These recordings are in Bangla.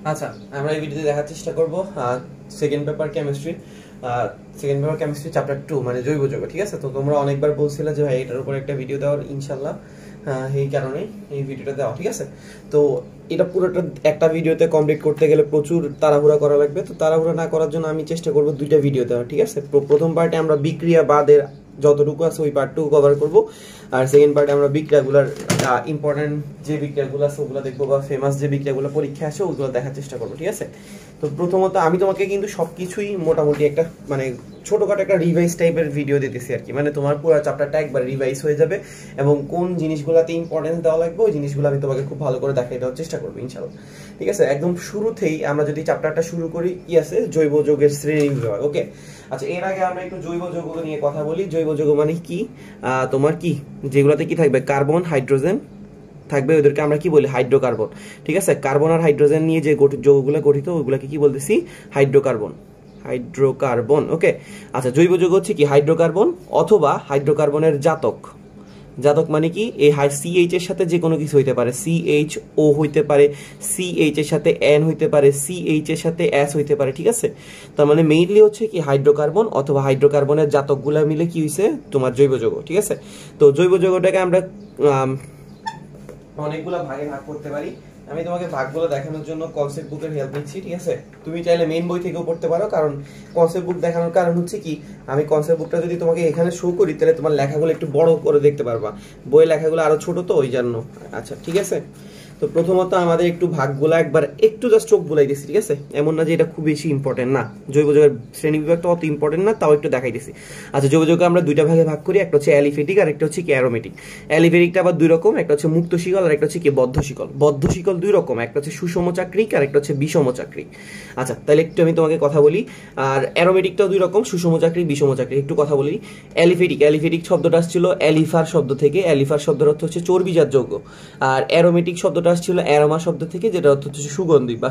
আচ্ছা, আমরা এই ভিডিওতে দেখার চেষ্টা করব সেকেন্ড পেপার কেমিস্ট্রি চ্যাপ্টার 2 মানে জৈব যৌগ। ঠিক আছে, তো তোমরা অনেকবার বলছিলে যে ভাই এটার উপর একটা ভিডিও দেওয়ার, ইনশাআল্লাহ এই কারণেই এই ভিডিওটা দেওয়া। ঠিক আছে, তো এটা পুরোটা একটা ভিডিওতে কমপ্লিট করতে গেলে প্রচুর তাড়াহুড়া করা লাগবে, তো তাড়াহুড়া না করার জন্য আমি চেষ্টা করব দুইটা ভিডিও দেওয়ার। ঠিক আছে, প্রথম পার্টে আমরা বিক্রিয়া বাদের যতটুকু আছে ওই পার্টটুকু কভার করব, আর সেকেন্ড পার্টে আমরা বিক্রিয়াগুলোর ইম্পর্টেন্ট যে বিক্রিয়াগুলো আছে ওগুলো দেখবো, বা ফেমাস যে বিক্রিয়াগুলো পরীক্ষা আসে ওগুলো দেখার চেষ্টা করবো। ঠিক আছে, তো প্রথমত আমি তোমাকে কিন্তু সবকিছুই মোটামুটি একটা মানে ছোটখাটো একটা রিভাইজ টাইপের ভিডিও দিতেছি আর কি, মানে তোমার পুরো চ্যাপ্টারটা একবার রিভাইজ হয়ে যাবে এবং কোন জিনিসগুলোতে ইম্পর্টেন্স দেওয়া লাগবে ওই জিনিসগুলো আমি তোমাকে খুব ভালো করে দেখাই দেওয়ার চেষ্টা করবো ইনশাআল্লাহ। ঠিক আছে, একদম শুরুতেই আমরা যদি চ্যাপ্টারটা শুরু করি, কি আছে জৈব যৌগের শ্রেণী বিভাগ। ওকে, আচ্ছা, এর আগে আমরা একটু জৈব যৌগ নিয়ে কথা বলি। জৈব যৌগ মানে কি? তোমার কি যেগুলোতে কি থাকবে, কার্বন হাইড্রোজেন থাকবে, ওদেরকে আমরা কি বলি, হাইড্রোকার্বন। ঠিক আছে, কার্বন আর হাইড্রোজেন নিয়ে যে যৌগগুলো গঠিত ওগুলোকে কি বলতেছি, হাইড্রোকার্বন। ওকে, আচ্ছা, জৈব যৌগ হচ্ছে কি হাইড্রোকার্বন অথবা হাইড্রোকার্বনের জাতক। জাতক মানে কি, এই CH এর সাথে যে কোনো কিছু হইতে পারে, CHO হইতে পারে, CH এর সাথে N হইতে পারে, CH এর সাথে S হইতে পারে। ঠিক আছে, তার মানে মেইনলি হচ্ছে কি হাইড্রোকার্বন অথবা হাইড্রোকার্বনের জাতকগুলা মিলে কি হইছে তোমার জৈব যৌগ। ঠিক আছে, তো জৈব যৌগটাকে আমরা অনেকগুলো ভাগে ভাগ করতে পারি। আমি তোমাকে ভাগগুলো দেখানোর জন্য কনসেপ্ট বুকের হেল্প নিচ্ছি। ঠিক আছে, তুমি চাইলে মেইন বই থেকেও পড়তে পারো, কারণ কনসেপ্ট বুক দেখানোর কারণ হচ্ছে কি, আমি কনসেপ্ট বুকটা যদি তোমাকে এখানে শো করি তাহলে তোমার লেখাগুলো একটু বড় করে দেখতে পারবা, বইয়ের লেখাগুলো আরো ছোট তো ওই জন্য। আচ্ছা ঠিক আছে, তো প্রথমত আমাদের একটু ভাগগুলো একবার একটু জাস্ট চোখ বুলাই দিচ্ছি। ঠিক আছে, এমন না যে এটা খুব বেশি ইম্পর্টেন্ট না, জৈব যৌগের শ্রেণী বিভাগটা অত ইম্পর্টেন্ট না, তাও একটু দেখাই দিচ্ছি। আচ্ছা, জৈব যৌগ আমরা দুইটা ভাগে ভাগ করি, একটা হচ্ছে অ্যালিফেটিক আর একটা হচ্ছে কি অ্যারোমেটিক। অ্যালিফেটিকটা আবার দুই রকম, একটা হচ্ছে মুক্ত শিকল আর একটা হচ্ছে কি বদ্ধ শিকল। বদ্ধ শিকল দুই রকম, একটা হচ্ছে সুষম চাকরিক আর একটা হচ্ছে বিষম চাকরিক। আচ্ছা, তাহলে একটু আমি তোমাকে কথা বলি। আর অ্যারোমেটিকটাও দুই রকম, সুষম চাকরিক বিষম চাকরিক। একটু কথা বলি। অ্যালিফেটিক শব্দটা আসছিল অ্যালিফার শব্দ থেকে, অ্যালিফার শব্দের অর্থ হচ্ছে চর্বিজাত যৌগ। আর অ্যারোমেটিক শব্দটা আসছিল অ্যারোমা শব্দ থেকে, যেটা অর্থ হচ্ছে সুগন্ধি বা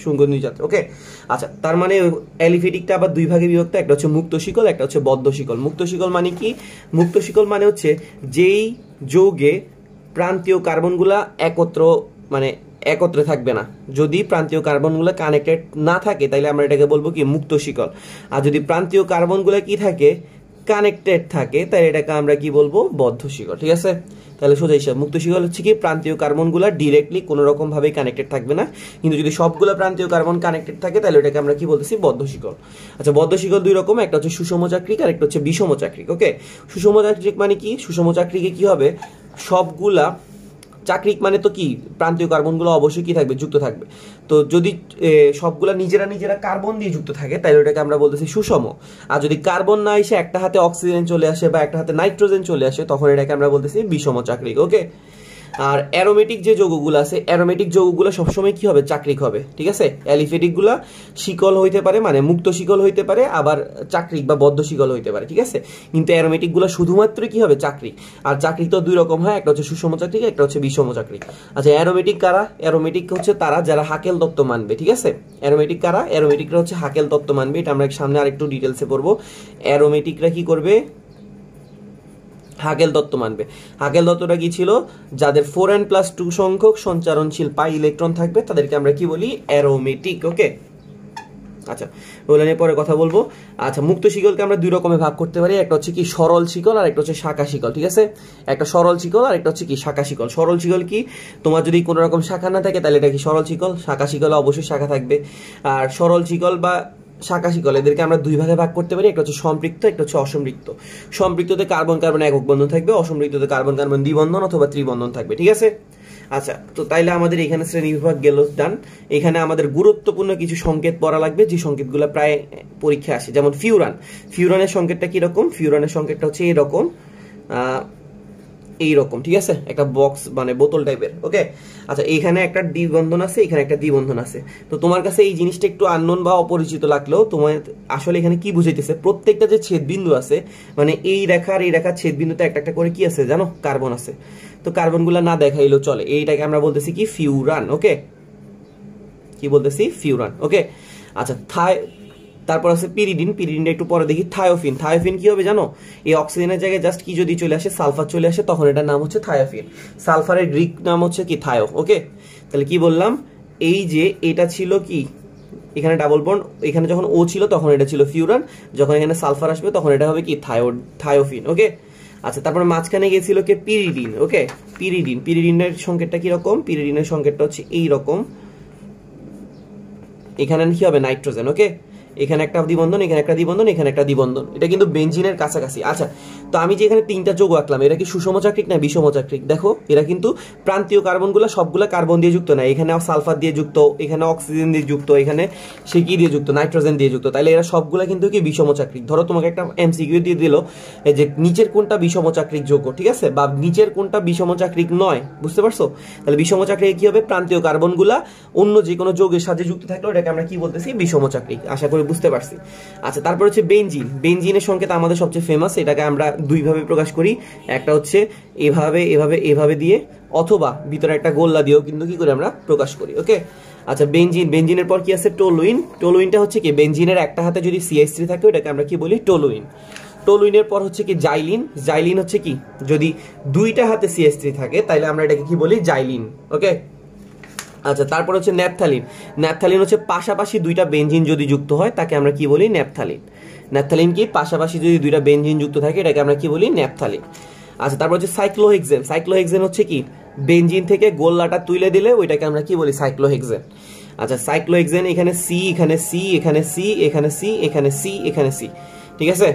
সুগন্ধিজাত। ওকে, আচ্ছা, তার মানে অ্যালিফেটিকটা আবার দুই ভাগে বিভক্ত, একটা হচ্ছে মুক্ত শিকল, একটা হচ্ছে বদ্ধ শিকল। মুক্ত শিকল মানে কি? মুক্ত শিকল মানে হচ্ছে যেই যৌগে প্রান্তীয় কার্বনগুলা একত্রে থাকবে না। যদি প্রান্তীয় কার্বনগুলো কানেক্টেড না থাকে তাহলে আমরা এটাকে বলবো কি মুক্ত শিকল। আর যদি প্রান্তীয় কার্বনগুলো কি থাকে, কানেক্টেড থাকে, তাহলে এটাকে আমরা কি বলবো, বদ্ধ শিকল। ঠিক আছে, তাহলে সোজা হিসাব, মুক্ত শিকল হচ্ছে কি প্রান্তীয় কার্বনগুলো ডিরেক্টলি কোনো রকম ভাবে কানেক্টেড থাকবে না, কিন্তু যদি সবগুলো প্রান্তীয় কার্বন কানেক্টেড থাকে তাহলে এটাকে আমরা কি বলতেছি, বদ্ধ শিকল। আচ্ছা, বদ্ধ শিকল দুই রকম, একটা হচ্ছে সুষম চাকরিক আর একটা হচ্ছে বিষম চাকরিক। ওকে, সুষম চাকরিক মানে কি? সুষম চাকরিকে কি হবে, সবগুলা চাকরিক মানে তো কি প্রান্তীয় কার্বনগুলো অবশ্যই কি থাকবে, যুক্ত থাকবে। তো যদি সবগুলা নিজেরা কার্বন দিয়ে যুক্ত থাকে তাহলে ওটাকে আমরা বলতেছি সুষম। আর যদি কার্বন না এসে একটা হাতে অক্সিজেন চলে আসে বা একটা হাতে নাইট্রোজেন চলে আসে তখন এটাকে আমরা বলতেছি বিষম চাকরিক। ওকে, আর অ্যারোমেটিক যে যৌগগুলো আছে, অ্যারোমেটিক যৌগগুলো সবসময় কি হবে, চাকরিক হবে। ঠিক আছে, অ্যালিফেটিক গুলা শিকল হইতে পারে, মানে মুক্ত শিকল হইতে পারে, আবার চাকরিক বা বদ্ধ শিকল হইতে পারে। ঠিক আছে, কিন্তু অ্যারোমেটিক গুলা শুধুমাত্র কি হবে, চাকরিক। আর চাকরিক তো দুই রকম হয়, একটা হচ্ছে সুষম চাকরিক, একটা হচ্ছে বিষম চাকরিক। আচ্ছা, অ্যারোমেটিক কারা? অ্যারোমেটিক হচ্ছে তারা যারা হাকেল তত্ত্ব মানবে। ঠিক আছে, অ্যারোমেটিক কারা? অ্যারোমেটিকরা হচ্ছে হাকেল তত্ত্ব মানবে। এটা আমরা সামনে আরেকটু ডিটেলসে পড়বো। অ্যারোমেটিকরা কি করবে, হাকেল তত্ত্ব মানবে। হাকেল তত্ত্বটা কি ছিল, যাদের 4n+2 সংখ্যক সঞ্চারণশীল পাই ইলেকট্রন থাকবে তাদেরকে আমরা কি বলি, অ্যারোমেটিক। ওকে, আচ্ছা, ওগুলো নিয়ে পরে কথা বলবো। আচ্ছা, মুক্ত শিকলকে আমরা দুই রকমে ভাগ করতে পারি, একটা হচ্ছে কি সরল শিকল আর একটা হচ্ছে শাখা শিকল। ঠিক আছে, একটা সরল শিকল আর একটা হচ্ছে কি শাখা শিকল। সরল শিকল কি, তোমার যদি কোনো রকম শাখা না থাকে তাহলে এটা কি সরল শিকল। শাখা শিকলে অবশ্যই শাখা থাকবে। আর সরল শিকল বা শাখা শিকল এদেরকে আমরা দুই ভাগে ভাগ করতে পারি, একটা হচ্ছে সম্পৃক্ত, একটা হচ্ছে অসম্পৃক্ত। সম্পৃক্ততে কার্বন কার্বন একক বন্ধন থাকবে, অসম্পৃক্ততে কার্বন কার্বন দ্বিবন্ধন অথবা ত্রিবন্ধন থাকবে। ঠিক আছে, আচ্ছা, তো তাইলে আমাদের এখানে শ্রেণী বিভাগ গেল ডান। এখানে আমাদের গুরুত্বপূর্ণ কিছু সংকেত পড়া লাগবে, যে সংকেতগুলো প্রায় পরীক্ষা আসে, যেমন ফিউরান। ফিউরানের সংকেতটা কিরকম? ফিউরানের সংকেতটা হচ্ছে এইরকম, এইরকম। ঠিক আছে, একটা বক্স মানে বোতল টাইপের। ওকে, আচ্ছা, এখানে একটা দ্বিবন্ধন আছে, এখানে একটা দ্বিবন্ধন আছে। তো তোমার কাছে এই জিনিসটা একটু আননোন বা অপরিচিত লাগলেও তোমার আসলে এখানে কি বুঝাইতেছে, প্রত্যেকটা যে ছেদবিন্দু আছে, মানে এই রেখার ছেদবিন্দুতে একটা একটা করে কি আছে জানো, কার্বন আছে। তো কার্বনগুলো না দেখাইলেও চলে, এইটাকে আমরা বলতেছি কি, ফিউরান। ওকে, কি বলতেছি, ফিউরান। ওকে, আচ্ছা, তারপর আছে পিরিডিন। পিরিডিনটা একটু পরে দেখি। থায়োফিন। থায়োফিন কি হবে জানো, এই অক্সিজেনের জায়গায় জাস্ট কি যদি চলে আসে, সালফার চলে আসে, তখন এটার নাম হচ্ছে থায়োফিন। সালফারের গ্রিক নাম হচ্ছে কি, থায়ো। ওকে, তাহলে কি বললাম, এই যে এটা ছিল কি এখানে ডাবল বন্ড, এখানে যখন ও ছিল তখন এটা ছিল ফিউরান, যখন এখানে সালফার আসবে তখন এটা হবে কি থায়োফিন। ওকে, আচ্ছা তারপরে মাঝখানে গিয়েছিল কি পিরিডিন। ওকে, পিরিডিনের সংকেতটা কি রকম? পিরিডিনের সংকেতটা হচ্ছে এই রকম, এখানে কি হবে নাইট্রোজেন। ওকে, এখানে একটা দ্বিবন্ধন, এখানে একটা দ্বিবন্ধন, এখানে একটা দ্বিবন্ধন, এটা কিন্তু বেনজিনের কাছাকাছি। আচ্ছা, তো আমি যে এখানে তিনটা যৌগ আঁকলাম এরা কি সুষমচাক্রিক না বিষমচাক্রিক? দেখো এরা কিন্তু প্রান্তীয় কার্বনগুলো সবগুলো কার্বন দিয়ে যুক্ত না, এখানে সালফার দিয়ে যুক্ত, এখানে অক্সিজেন দিয়ে যুক্ত, এখানে সে কি দিয়ে যুক্ত, নাইট্রোজেন দিয়ে যুক্ত, তাহলে এরা সবগুলা কিন্তু কি বিষমচাক্রিক। ধরো তোমাকে একটা এমসিকিউ দিয়ে দিল যে নিচের কোনটা বিষমচাক্রিক যৌগ, ঠিক আছে, বা নিচের কোনটা বিষমচাক্রিক নয়, বুঝতে পারছো? তাহলে বিষমচাক্রিক কি হবে? প্রান্তীয় কার্বনগুলা অন্য যে কোনো যৌগের সাথে যুক্ত থাকলে এটাকে আমরা কি বলতেছি? বিষমচাক্রিক। আশা করি বুঝতে পারছি। আচ্ছা, তারপর হচ্ছে বেনজিন। বেনজিনের সংকেত আমাদের সবচেয়ে ফেমাস, এটাকে আমরা দুই ভাবে প্রকাশ করি, একটা হচ্ছে এভাবে এভাবে এভাবে দিয়ে, অথবা ভিতরে একটা গোল্লা দিয়েও কিন্তু কি করে আমরা প্রকাশ করি। ওকে, আচ্ছা বেনজিনের পর কি আছে? টলুইন। টলুইনটা হচ্ছে কি বেনজিনের একটা হাতে যদি CH3 থাকে ওটাকে আমরা কি বলি? টলুইন। টলুইনের পর হচ্ছে কি জাইলিন। জাইলিন হচ্ছে কি যদি দুইটা হাতে CH3 থাকে তাহলে আমরা এটাকে কি বলি? জাইলিন। ওকে, আচ্ছা তারপর হচ্ছে ন্যাপথালিন। ন্যাপথালিন হচ্ছে পাশাপাশি দুইটা বেনজিন যদি যুক্ত হয় তাকে আমরা কি বলি? ন্যাপথালিন। ন্যাপথালিন কি পাশাপাশি যদি দুইটা বেনজিন যুক্ত থাকে এটাকে আমরা কি বলি? ন্যাপথালিন। আচ্ছা, তারপর হচ্ছে সাইক্লোহেক্সেন। সাইক্লোহেক্সেন হচ্ছে কি বেনজিন থেকে গোল্লাটা তুলে দিলে ওইটাকে আমরা কি বলি? সাইক্লোহেক্সেন। আচ্ছা, সাইক্লোহেক্সেন এখানে সি, এখানে সি, এখানে সি, এখানে সি, এখানে সি, এখানে সি, ঠিক আছে।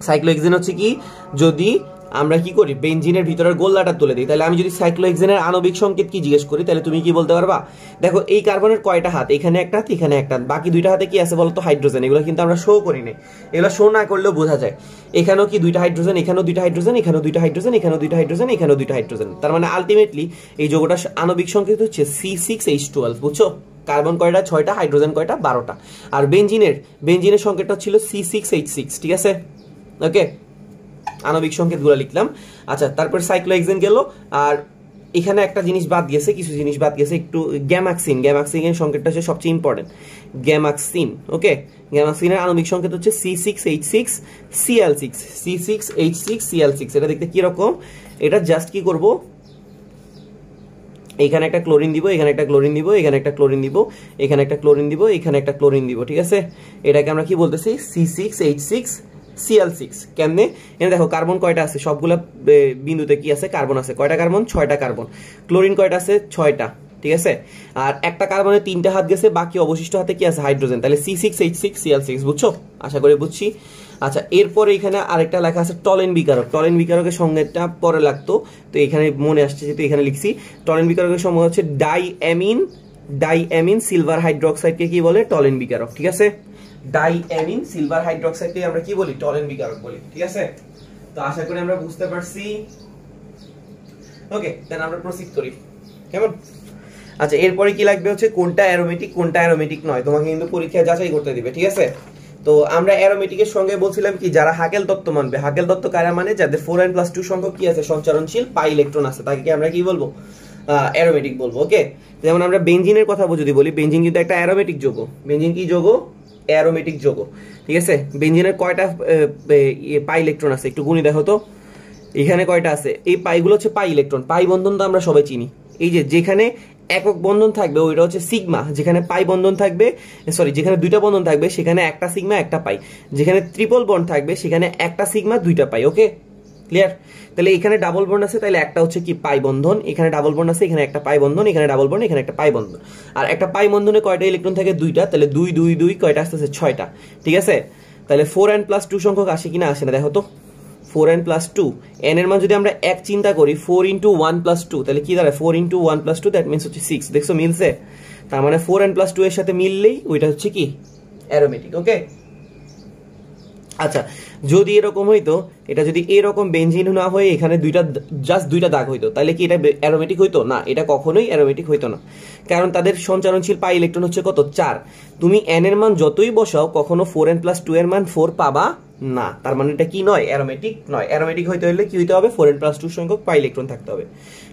সাইক্লোহেক্সেন হচ্ছে কি যদি আমরা কি করি? বেনজিনের ভিতরের গোল্লাটা তুলে দিই। তাহলে আমি যদি সাইক্লোহেক্সেনের আণবিক সংকেত কি জিজ্ঞেস করি তাহলে তুমি কি বলতে পারবা? দেখো এই কার্বনের কয়টা হাত? এখানে একটা হাত, এখানে একটা হাত, বাকি দুইটা হাতে কি আছে বলতো? হাইড্রোজেন। এগুলো কিন্তু আমরা শো করি না, এগুলো শো না করলেও বোঝা যায়। এখানেও কি দুইটা হাইড্রোজেন, এখানেও দুইটা হাইড্রোজেন, এখানেও দুইটা হাইড্রোজেন, এখানেও দুইটা হাইড্রোজেন, এখানেও দুইটা হাইড্রোজেন। তার মানে আলটিমেটলি এই যৌগটার আণবিক সংকেত হচ্ছে C6H12। বুঝছো? কার্বন কয়টা? 6টা, হাইড্রোজেন কয়টা? 12টা। আর বেনজিনের সংকেতটা ছিল C6H6, ঠিক আছে। ওকে, আণবিক সংকেতগুলো লিখলাম। আচ্ছা, তারপর সাইক্লোহেক্সেন গেল, আর এখানে একটা জিনিস বাদ গেছে, কিছু জিনিস বাদ গেছে একটু। গ্যামাক্সিন। গ্যামাক্সিনের সংকেতটা হচ্ছে সবচেয়ে ইম্পর্টেন্ট, গ্যামাক্সিন। ওকে, গ্যামাক্সিনের আণবিক সংকেত হচ্ছে C6H6Cl6। C6H6Cl6 এটা দেখতে কি রকম? এটা জাস্ট কি করব, এখানে একটা ক্লোরিন দিব, এখানে একটা ক্লোরিন দিব, এখানে একটা ক্লোরিন দিব, এখানে একটা ক্লোরিন দিব, এখানে একটা ক্লোরিন দিব, ঠিক আছে। এটাকে আমরা কি বলতেছি? C6H6Cl6। কেমনে? এখানে দেখো কার্বন কয়টা আছে? সবগুলা বিন্দুতে কি আছে? কার্বন আছে। কয়টা কার্বন? 6টা কার্বন। ক্লোরিন কয়টা আছে? 6টা, ঠিক আছে। আর একটা কার্বনের 3টা হাত গেছে, বাকি অবশিষ্ট হাতে কি আছে? হাইড্রোজেন। তাহলে C6H6Cl6। বুঝছো? আশা করি বুঝছি। আচ্ছা, এরপরে এখানে আরেকটা লেখা আছে টলেন বিকারক। টলেন বিকারকের সংজ্ঞাটা পরে লাগতো, তো এখানে মনে আসছে যেহেতু এখানে লিখছি। টলেন বিকারকের সংজ্ঞা হচ্ছে ডাইঅ্যামিন সিলভার হাইড্রোক্সাইডকে কি বলে? টলেন বিকারক, ঠিক আছে। ডাইঅ্যামিন সিলভার হাইড্রোক্সাইডকে আমরা কি বলি? টলেন বিকারক বলি, ঠিক আছে। তো আশা করি আমরা বুঝতে পারছি। ওকে, দেন আমরা প্রসিড করি, কেমন? আচ্ছা, এরপরে কি লাগবে হচ্ছে কোনটা অ্যারোমেটিক কোনটা অ্যারোমেটিক নয়, তোমাকে কিন্তু পরীক্ষায় যাচাই করতে দিবে, ঠিক আছে। তো আমরা অ্যারোমেটিকের সঙ্গে বলছিলাম কি যারা হাকেল তত্ত্ব মানবে। হাকেল তত্ত্ব কারা মানে? যাদের 4n+2 সংখ্যক কি আছে? সঞ্চারণশীল পাই ইলেকট্রন আছে, তাকে কি আমরা কি বলবো? অ্যারোমেটিক বলবো। ওকে, যেমন আমরা বেনজিনের কথা যদি বলি, বেনজিন কিন্তু একটা অ্যারোমেটিক যৌগ। বেনজিন কি যৌগ? অ্যারোমেটিক যৌগ, ঠিক আছে। বেনজিনের কয়টা পাই ইলেকট্রন আছে? একটু গুনি দেখো তো, এখানে কয়টা আছে? এই পাইগুলো হচ্ছে পাই ইলেকট্রন। পাই বন্ধন তো আমরা সবাই চিনি, এই যে যেখানে একক বন্ধন থাকবে ওইটা হচ্ছে সিগমা, যেখানে পাই বন্ধন থাকবে, সরি যেখানে দুইটা বন্ধন থাকবে সেখানে একটা সিগমা একটা পাই, যেখানে ট্রিপল বন্ড থাকবে সেখানে একটা সিগমা দুইটা পাই। ওকে, ক্লিয়ার? তাহলে এখানে ডাবল বন্ড আছে, তাহলে একটা হচ্ছে কি পাই বন্ধন, এখানে ডাবল বন্ড আছে, এখানে একটা পাই বন্ধন, এখানে ডাবল বন্ড, এখানে একটা পাই বন্ধন। আর একটা পাই বন্ধনে কয়টা ইলেকট্রন থাকে? দুইটা, তাহলে 2 2 2 কয়টা আসতেছে? 6টা, ঠিক আছে। তাহলে 4n+2 সংখ্যক আসে কিনা আসে না দেখো তো। 4n+2, n এর মান যদি আমরা এক চিন্তা করি 4 × 1+2, তাহলে কি দাঁড়ায়? 4 × 1+2 দ্যাট মিন্স হচ্ছে 6। দেখছো মিলছে? তার মানে 4n+2 এর সাথে মিললেই ওইটা হচ্ছে কি? অ্যারোমেটিক। ওকে, আচ্ছা যদি এরকম হইতো, এটা যদি এরকম বেনজিন না হয়ে এখানে জাস্ট দুইটা দাগ হইতো, তাহলে কি এটা অ্যারোমেটিক হইতো? না, এটা কখনোই অ্যারোমেটিক হইতো না, কারণ তাদের সঞ্চারণশীল পাই ইলেকট্রন হচ্ছে কত? 4। তুমি n এর মান যতই বসাও কখনো 4n+2 এর মান 4 পাবা না, তার মানে এটা কি নয়? অ্যারোমেটিক নয়। অ্যারোমেটিক হইতে হলে কি হইতে হবে? 4n+2 সংখ্যক পাই ইলেকট্রন থাকতে হবে,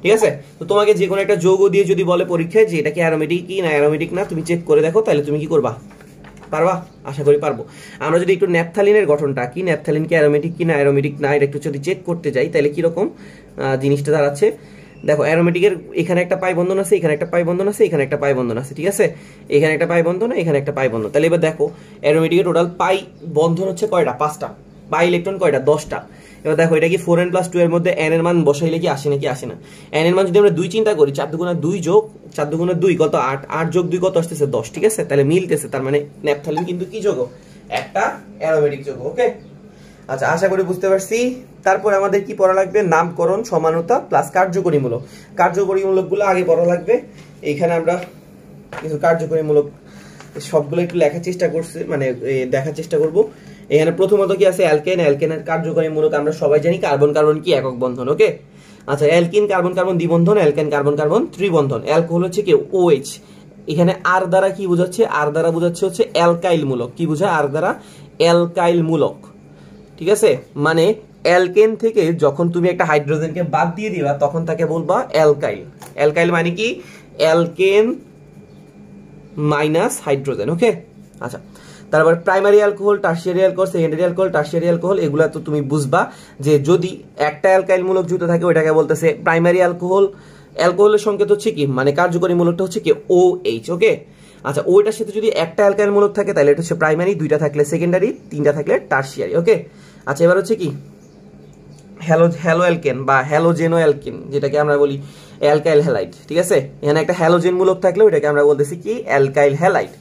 ঠিক আছে। তো তোমাকে যে কোনো একটা যৌগ দিয়ে যদি বলে পরীক্ষায় যে এটা কি অ্যারোমেটিক কি না অ্যারোমেটিক না, তুমি চেক করে দেখো, তাহলে তুমি কি করবা? পারবা? আশা করি পারবো। আমরা যদি একটু ন্যাপথালিনের গঠনটা কি, ন্যাপথালিন কি অ্যারোমেটিক কি না অ্যারোমেটিক না, এটা একটু যদি চেক করতে যাই তাহলে কিরকম জিনিসটা দাঁড়াচ্ছে। দেখো অ্যারোমেটিকের এখানে একটা পাই বন্ধন আছে, এখানে একটা পাই বন্ধন আছে, এখানে একটা পাই বন্ধন আছে, ঠিক আছে, এখানে একটা পাই বন্ধন, এখানে একটা পাই বন্ধন। তাহলে এবার দেখো অ্যারোমেটিকের টোটাল পাই বন্ধন হচ্ছে কয়টা? 5টা। পাই ইলেকট্রন কয়টা? 10টা। এবার দেখো এটা কি 4n+2 এর মধ্যে n এর মান বসাইলে কি আসে নাকি? আসে না। n এর মান যদি আমরা 2 চিন্তা করি, 4 দুগুণে 2 যোগ 4 দুগুণে 2 কত? 8, 8 যোগ 2 কত আসতেছে? 10, ঠিক আছে, তাহলে মিলতেছে, তার মানে ন্যাপথালিন কিন্তু কি যৌগ? একটা অ্যারোমেটিক যৌগ। ওকে, আচ্ছা আশা করি বুঝতে পারছি। তারপর আমাদের কি পড়া লাগবে? নামকরণ, সমানতা প্লাস কার্যকরীমূলক। কার্যকরীমূলকগুলো আগে পড়া লাগবে। এখানে আমরা কিছু কার্যকরীমূলক সবগুলো একটু লেখার চেষ্টা করছি, মানে দেখার চেষ্টা করব। এখানে প্রথমত কি আছে? অ্যালকেন। অ্যালকেনের কার্যকরীমূলক আমরা সবাই জানি কার্বন কার্বন কি একক বন্ধন। ওকে, আচ্ছা অ্যালকিন কার্বন কার্বন দ্বিবন্ধন, অ্যালকেন কার্বন কার্বন ত্রিবন্ধন। অ্যালকোহল হচ্ছে কি? OH। এখানে আর দ্বারা কি বোঝাচ্ছে? আর দ্বারা বোঝাচ্ছে হচ্ছে অ্যালকাইল মূলক। কি বোঝায় আর দ্বারা? অ্যালকাইল মূলক, ঠিক আছে। মানে অ্যালকেন থেকে যখন তুমি একটা হাইড্রোজেনকে বাদ দিয়ে দিবা তখন তাকে বলবা অ্যালকাইল। অ্যালকাইল মানে কি? Alkane minus hydrogen. ওকে, আচ্ছা তারপর primary alcohol, tertiary alcohol, secondary alcohol, tertiary alcohol, এগুলা তো তুমি বুঝবা যে যদি একটা অ্যালকাইল মূলক যুক্ত থাকে ওইটাকে বলতেছে প্রাইমারি অ্যালকোহল। অ্যালকোহলের সংকেত হচ্ছে কি? মানে কার্যকরী মূলকটা হচ্ছে কি? OH। ওকে, আচ্ছা ওইটার সাথে যদি একটা অ্যালকাইল মূলক থাকে তাহলে এটা হচ্ছে প্রাইমারি, 2টা থাকলে সেকেন্ডারি, 3টা থাকলে টারশিয়ারি। ওকে, আচ্ছা এবার হচ্ছে কি? হ্যালো অ্যালকেন বা হ্যালোজেনো অ্যালকেন, যেটাকে আমরা বলি অ্যালকাইল হ্যালাইড, ঠিক আছে। এখানে একটা হ্যালোজেন মূলক থাকলে ওইটাকে আমরা বলতেছি কি? Alkyl halide.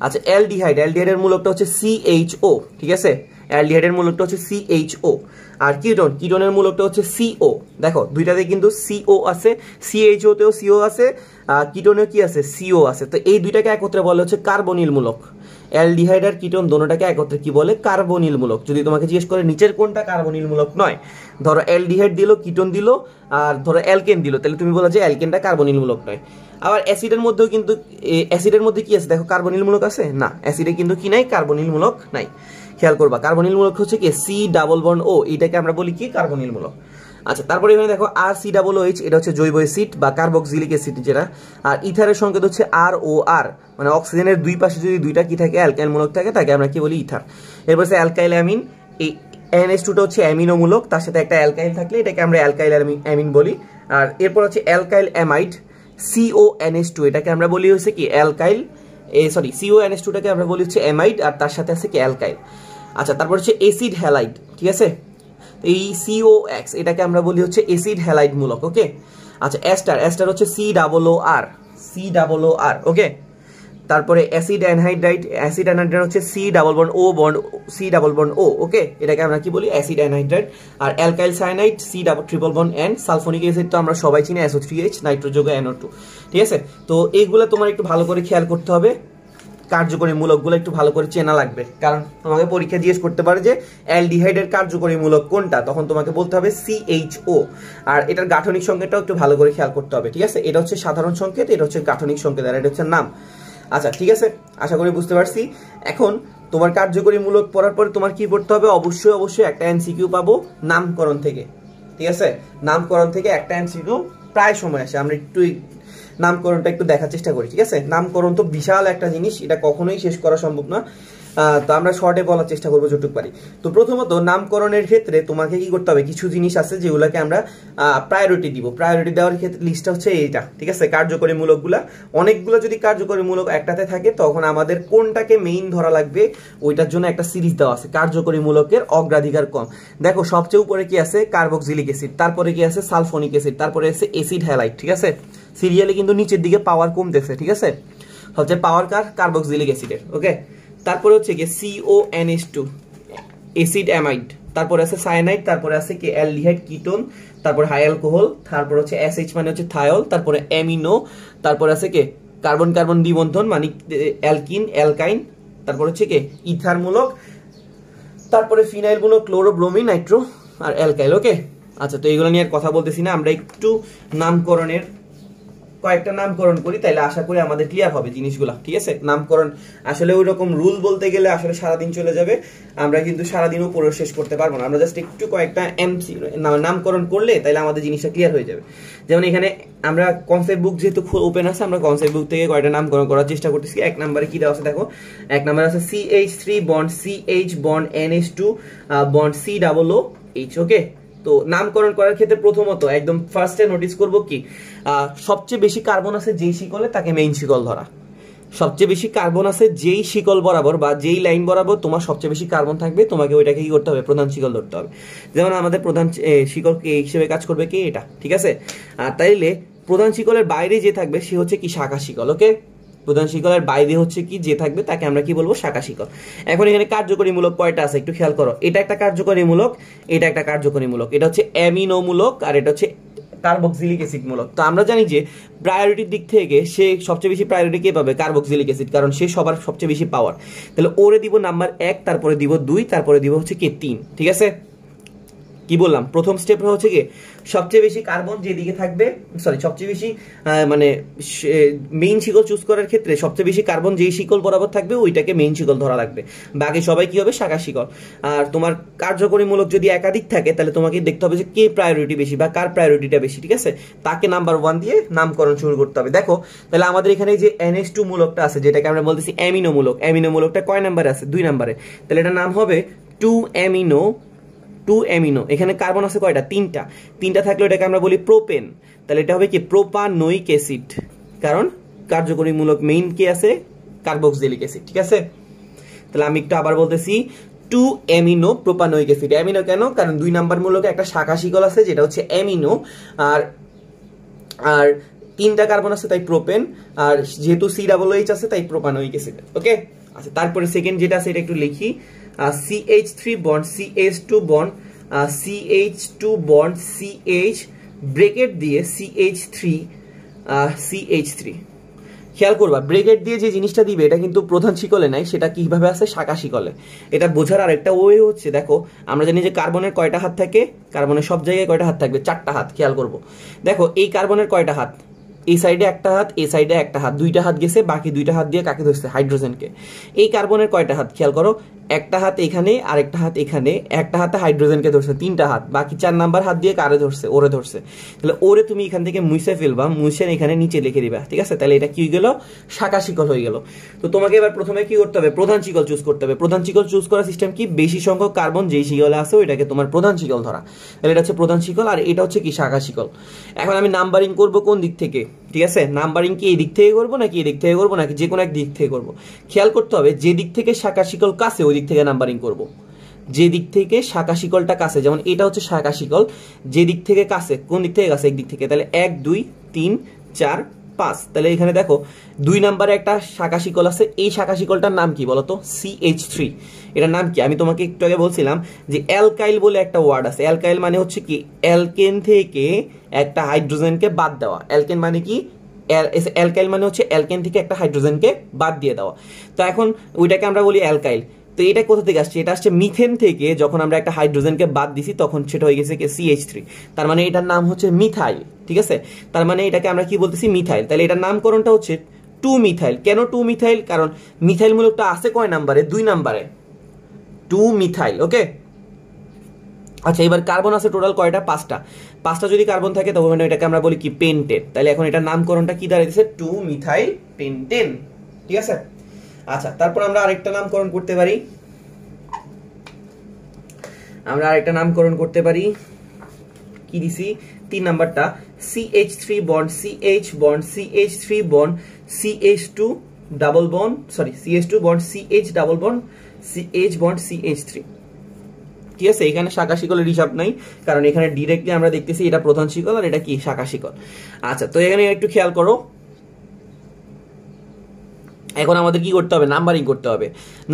আচ্ছা অ্যালডিহাইড, অ্যালডিহাইডের মূলকটা হচ্ছে CHO, ঠিক আছে, অ্যালডিহাইডের মূলকটা হচ্ছে CHO। আর কিটোন, কিটোনের মূলকটা হচ্ছে CO। দেখো দুইটাতে কিন্তু CO আছে, CHO তেও CO আছে, কিটোনেও কি আছে? CO আছে। তো এই দুইটাকে একত্রে বলে হচ্ছে কার্বনিল মূলক। অ্যালডিহাইড আর কিটোন দোনোটাকে একত্রে কি বলে? কার্বনিল মূলক। যদি তোমাকে জিজ্ঞেস করে নিচের কোনটা কার্বনিল মূলক নয়, ধরো অ্যালডিহাইড দিল, কিটোন দিল, আর ধরো অ্যালকেন দিল, তাহলে তুমি বলো যে অ্যালকেনটা কার্বনিল মূলক নয়। আবার অ্যাসিডের মধ্যেও কিন্তু, অ্যাসিডের মধ্যে কি আছে? দেখো কার্বনিল মূলক আছে না, অ্যাসিডে কিন্তু কি নাই? কার্বনিল মূলক নাই। খেয়াল করবা কার্বনিল মূলক হচ্ছে কি? C+O, এটাকে আমরা বলি কি? কার্বনিল মূলক। আচ্ছা তারপরে এখানে দেখো RCOOH, এটা হচ্ছে জৈব অ্যাসিড বা কার্বক্সিলিক অ্যাসিড যেটা। আর ইথারের সংকেত হচ্ছে ROR, মানে অক্সিজেনের দুই পাশে যদি দুইটা কি থাকে? অ্যালকাইল মূলক থাকে, তাকে আমরা কি বলি? ইথার। এরপর হচ্ছে অ্যালকাইল অ্যামিন, এই NH2টা হচ্ছে অ্যামিনো মূলক, তার সাথে একটা অ্যালকাইল থাকলে এটাকে আমরা অ্যালকাইল অ্যামিন বলি। আর এরপর হচ্ছে অ্যালকাইল অ্যামাইড, CONH2, এটাকে আমরা বলি হচ্ছে কি? অ্যালকাইল, CONH2টাকে আমরা বলি হচ্ছে অ্যামাইড, আর তার সাথে আছে কি? অ্যালকাইল। আচ্ছা তারপর হচ্ছে অ্যাসিড হ্যালাইড, ঠিক আছে, এই COX, এটাকে আমরা বলি হচ্ছে অ্যাসিড হ্যালাইড মূলক। ওকে, আচ্ছা অ্যাস্টার, অ্যাস্টার হচ্ছে COOR। ওকে, তারপরে অ্যাসিড অ্যানহাইড্রাইড, অ্যাসিড অ্যানহাইড্রাইড হচ্ছে C+O। ওকে, এটাকে আমরা কি বলি? Acid anhydride. আর alkyl cyanide, C+N। Sulphonic acid তো আমরা সবাই চিনি, SO3H, নাইট্রোযোগ NO2, ঠিক আছে। তো এইগুলো তোমার একটু ভালো করে খেয়াল করতে হবে, কার্যকরী মূলকগুলো একটু ভালো করে চেনা লাগবে, কারণ তোমাকে পরীক্ষা জিজ্ঞেস করতে পারে যে অ্যালডিহাইডের কার্যকরী মূলক কোনটা, তখন তোমাকে বলতে হবে CHO। আর এটার গাঠনিক সংকেতটাও একটু ভালো করে খেয়াল করতে হবে, ঠিক আছে। এটা হচ্ছে সাধারণ সংকেত, এটা হচ্ছে গাঠনিক সংকেত, আর এটা হচ্ছে নাম। আচ্ছা ঠিক আছে, আশা করি বুঝতে পারছি। এখন তোমার কার্যকরী মূলক পড়ার পরে তোমার কি পড়তে হবে? অবশ্যই একটা MCQ পাবো নামকরণ থেকে, ঠিক আছে। নামকরণ থেকে একটা MCQ প্রায় সময় আসে, আমরা একটু নামকরণটা একটু দেখার চেষ্টা করি, ঠিক আছে। নামকরণ তো বিশাল একটা জিনিস, এটা কখনোই শেষ করা সম্ভব না, তো আমরা শর্টে বলার চেষ্টা করবো যতটুকু পারি। তো প্রথমত নামকরণের ক্ষেত্রে তোমাকে কি করতে হবে? কিছু জিনিস আছে যেগুলোকে আমরা প্রায়োরিটি দিব। প্রায়োরিটি দেওয়ার ক্ষেত্রে লিস্টটা হচ্ছে এইটা, ঠিক আছে। কার্যকরী মূলকগুলা, অনেকগুলো যদি কার্যকরী মূলক একটাতে থাকে তখন আমাদের কোনটাকে মেইন ধরা লাগবে ওইটার জন্য একটা সিরিজ দেওয়া আছে, কার্যকরী মূলকের অগ্রাধিকার কম। দেখো সবচেয়ে উপরে কি আছে? কার্বক্সিলিক অ্যাসিড, তারপরে কি আছে? সালফোনিক অ্যাসিড, তারপরে আছে অ্যাসিড হ্যালাইড, ঠিক আছে। সিরিয়ালে কিন্তু নিচের দিকে পাওয়ার কমতেছে, ঠিক আছে। হচ্ছে পাওয়ার কার্বক্সিলিক অ্যাসিডের। ওকে, তারপরে হচ্ছে কি CONH2, অ্যাসিড অ্যামাইড, তারপরে আছে সায়ানাইড, তারপরে আছে কি অ্যালডিহাইড, কিটোন, তারপর হাই অ্যালকোহল, তারপর হচ্ছে SH মানে হচ্ছে থায়োল, তারপরে অ্যামিনো, তারপরে আছে কি কার্বন কার্বন দ্বিবন্ধন মানে অ্যালকিন, অ্যালকাইন, তারপর হচ্ছে কি ইথার মূলক, তারপরে ফিনাইল মূলক, ক্লোরো, ব্রোমিন, নাইট্রো আর অ্যালকাইল। ওকে, আচ্ছা তো এইগুলো নিয়ে আর কথা বলতেছি না, আমরা একটু নামকরণের কয়েকটা নামকরণ করি, তাইলে আশা করি আমাদের ক্লিয়ার হবে জিনিসগুলো, ঠিক আছে। নামকরণ আসলে ওই রকম রুল বলতে গেলে আসলে সারাদিন চলে যাবে, আমরা কিন্তু সারাদিনও পড়ে শেষ করতে পারবো না। আমরা জাস্ট একটু কয়েকটা নামকরণ করলে তাইলে আমাদের জিনিসটা ক্লিয়ার হয়ে যাবে। যেমন এখানে আমরা কনসেপ্ট বুক যেহেতু ওপেন আছে, আমরা কনসেপ্ট বুক থেকে কয়েকটা নামকরণ করার চেষ্টা করতেছি। এক নম্বরে কি দেওয়া আছে দেখো, এক নম্বরে আছে CH3 bond CH bond NH2 bond COOH। ওকে, তো নামকরণ করার ক্ষেত্রে প্রথমত একদম ফার্স্টে নোটিস করব কি সবচেয়ে বেশি কার্বন আছে যেই শিকলে তাকে মেইন শিকল ধরা। সবচেয়ে বেশি কার্বন আছে যেই শিকল বরাবর বা যেই লাইন বরাবর তোমার সবচেয়ে বেশি কার্বন থাকবে, তোমাকে ওইটাকে কি করতে হবে, প্রধান শিকল ধরতে হবে। যেমন আমাদের প্রধান শিকল কে হিসেবে কাজ করবে কি এটা, ঠিক আছে। আর তাইলে প্রধান শিকলের বাইরে যে থাকবে সে হচ্ছে কি শাখা শিকল। ওকে, প্রধান শিকলের বাইরে হচ্ছে কি যে থাকবে তাকে আমরা কি বলবো, শাখা শিকল। এখন এখানে কার্যকরীমূলক কয়টা আছে একটু খেয়াল করো। এটা একটা কার্যকরীমূলক, এটা একটা কার্যকরীমূলক, এটা হচ্ছে অ্যামিনোমূলক আর এটা হচ্ছে কার্বক্সিলিক অ্যাসিড মূলক। তো আমরা জানি যে প্রায়োরিটির দিক থেকে সে সবচেয়ে বেশি প্রায়োরিটি কে পাবে, কার্বক্সিলিক অ্যাসিড, কারণ সে সবার সবচেয়ে বেশি পাওয়ার। তাহলে ওরে দিব নাম্বার 1, তারপরে দিব 2, তারপরে দিব হচ্ছে কি 3। ঠিক আছে, কি বললাম, প্রথম স্টেপ হচ্ছে কি সবচেয়ে বেশি কার্বন যেদিকে থাকবে, সবচেয়ে বেশি মানে মেইন শিকল চুজ করার ক্ষেত্রে সবচেয়ে বেশি কার্বন যেই শিকল বরাবর থাকবে ওইটাকে মেইন শিকল ধরা লাগবে, বাকি সবাই কি হবে, শাখা শিকল। আর তোমার কার্যকরীমূলক যদি একাধিক থাকে তাহলে তোমাকে দেখতে হবে যে কে প্রায়োরিটি বেশি বা কার প্রায়োরিটিটা বেশি, ঠিক আছে, তাকে নাম্বার 1 দিয়ে নামকরণ শুরু করতে হবে। দেখো তাহলে আমাদের এখানে যে NH2 মূলকটা আছে যেটাকে আমরা বলতেছি অ্যামিনো মূলক, অ্যামিনো মূলকটা কয় নাম্বারে আছে, 2 নম্বরে। তাহলে এটার নাম হবে 2 অ্যামিনো। এখানে কার্বন আছে কয়টা, 3টা থাকলে এটাকে আমরা বলি প্রোপেন। তাহলে এটা হবে কি প্রোপানোইক অ্যাসিড, কারণ কার্যকরীমূলক মেইন কি আছে, কার্বক্সিলিক অ্যাসিড। ঠিক আছে, তাহলে আমি একটু আবার বলতেছি 2 অ্যামিনো প্রোপানোইক অ্যাসিড। অ্যামিনো কেন, কারণ 2 নাম্বার মূলকে একটা শাখা শিকল আছে যেটা হচ্ছে অ্যামিনো, আর 3টা কার্বন আছে তাই প্রোপেন, আর যেহেতু COOH আছে তাই প্রোপানোইক অ্যাসিড। ওকে, আচ্ছা তারপরে সেকেন্ড যেটা আছে এটা একটু লিখি, CH3 bond CH2 bond CH2 bond CH bracket দিয়ে CH3 খেয়াল করবা, ব্রেকেট দিয়ে যে জিনিসটা দিবে এটা কিন্তু প্রধান শিকলে নাই, সেটা কিভাবে আছে, শাখা শিকলে। এটা বোঝার আরেকটা ওয়ে হচ্ছে, দেখো আমরা জানি যে কার্বনের কয়টা হাত থাকে, কার্বনের সব জায়গায় কয়টা হাত থাকবে, 4টা হাত। খেয়াল করবো, দেখো এই কার্বনের কয়টা হাত, এই সাইডে একটা হাত, এই সাইডে একটা হাত, 2টা হাত গেছে, বাকি 2টা হাত দিয়ে কাকে ধরছে, হাইড্রোজেনকে। এই কার্বনের কয়টা হাত, খেয়াল করো, একটা হাত এখানে আর একটা হাত এখানে, একটা হাতে হাইড্রোজেনকে ধরছে, 3টা হাত, বাকি 4 নাম্বার হাত দিয়ে কারে ধরছে, ওরে ধরছে। তাহলে ওরে তুমি এখান থেকে মুছে ফেলবা, মুছে এখানে নিচে লিখে দিবা। ঠিক আছে, তাহলে এটা কি হয়ে গেল, শাখা শিকল হয়ে গেল। তো তোমাকে এবার প্রথমে কি করতে হবে, প্রধান শিকল চুজ করতে হবে। প্রধান শিকল চুজ করার সিস্টেম কি, বেশি সংখ্যক কার্বন যেই শিকলে আছে ওইটাকে তোমার প্রধান শিকল ধরা। তাহলে এটা হচ্ছে প্রধান শিকল আর এটা হচ্ছে কি, শাখা শিকল। এখন আমি নাম্বারিং করব কোন দিক থেকে, ঠিক আছে, নাম্বারিং কি এই দিক থেকে করবো নাকি এই দিক থেকে করবো নাকি যে কোনো এক দিক থেকে করবো। খেয়াল করতে হবে যে দিক থেকে শাখা শিকল কাছে ওই দিক থেকে নাম্বারিং করব। যে দিক থেকে শাখা শিকলটা কাছে, যেমন এটা হচ্ছে শাখা শিকল, যে দিক থেকে কাছে, কোন দিক থেকে কাছে, এক দিক থেকে, তাহলে 1 2 3 4 5। তাহলে এখানে দেখো 2 নম্বরে একটা শাখা শিকল আছে, এই শাখা শিকলটার নাম কি বলতো, CH3। এটার নাম কি, আমি তোমাকে একটু আগে বলছিলাম যে অ্যালকাইল বলে একটা ওয়ার্ড আছে। অ্যালকাইল মানে হচ্ছে কি, অ্যালকেন থেকে একটা হাইড্রোজেনকে বাদ দেওয়া। অ্যালকেন মানে কি, অ্যালকাইল মানে হচ্ছে অ্যালকেন থেকে একটা হাইড্রোজেনকে বাদ দিয়ে দেওয়া। তো এখন ওইটাকে আমরা বলি অ্যালকাইল। তো এটা কোথা থেকে আসছে, এটা আসছে মিথেন থেকে। যখন আমরা একটা হাইড্রোজেনকে বাদ দিছি তখন সেটা হয়ে গেছে CH3, তার মানে এটার নাম হচ্ছে মিথাইল। ঠিক আছে, তার মানে এটাকে আমরা কি বলতেছি, মিথাইল। তাহলে এটার নামকরণটা হচ্ছে 2 মিথাইল। কেন 2 মিথাইল, কারণ মিথাইল মূলকটা আছে কয় নাম্বারে, 2 নাম্বারে, 2 মিথাইল। ওকে, আচ্ছা এবার কার্বন আছে টোটাল কয়টা, 5টা যদি কার্বন থাকে তখন এটাকে আমরা বলি কি, পেন্টেন। তাহলে এখন এটার নামকরণটা কি দাঁড়াইছে, 2 মিথাইল পেন্টেন। ঠিক আছে, আচ্ছা তারপর আমরা আরেকটা নামকরণ করতে পারি, কি দিছি, 3 নাম্বারটা CH3 bond CH bond CH3 bond CH2 double bond, CH2 bond CH double bond CH bond CH3। ঠিক আছে, এখানে শাখা শিকলের হিসাব নাই, কারণ এখানে ডিরেক্টলি আমরা দেখতেছি এটা প্রধান শিকল আর এটা কি, শাখা শিকল। আচ্ছা তো এখানে একটু খেয়াল করো, এখন আমাদের কি করতে হবে, নাম্বারিং করতে হবে।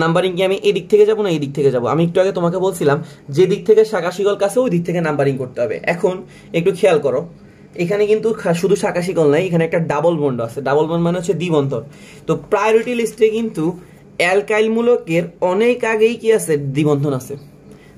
নাম্বারিং কি আমি এই দিক থেকে যাব না এই দিক থেকে যাব, আমি একটু আগে তোমাকে বলছিলাম যে দিক থেকে শাখা শিকল কাছে ওই দিক থেকে নাম্বারিং করতে হবে। এখন একটু খেয়াল করো, এখানে কিন্তু শুধু শাখা শিকল নাই, এখানে একটা ডাবল বন্ড আছে। ডাবল বন্ড মানে হচ্ছে দ্বিবন্ধন। তো প্রায়োরিটি লিস্টে কিন্তু অ্যালকাইল মূলকের অনেক আগেই কি আছে, দ্বিবন্ধন আছে।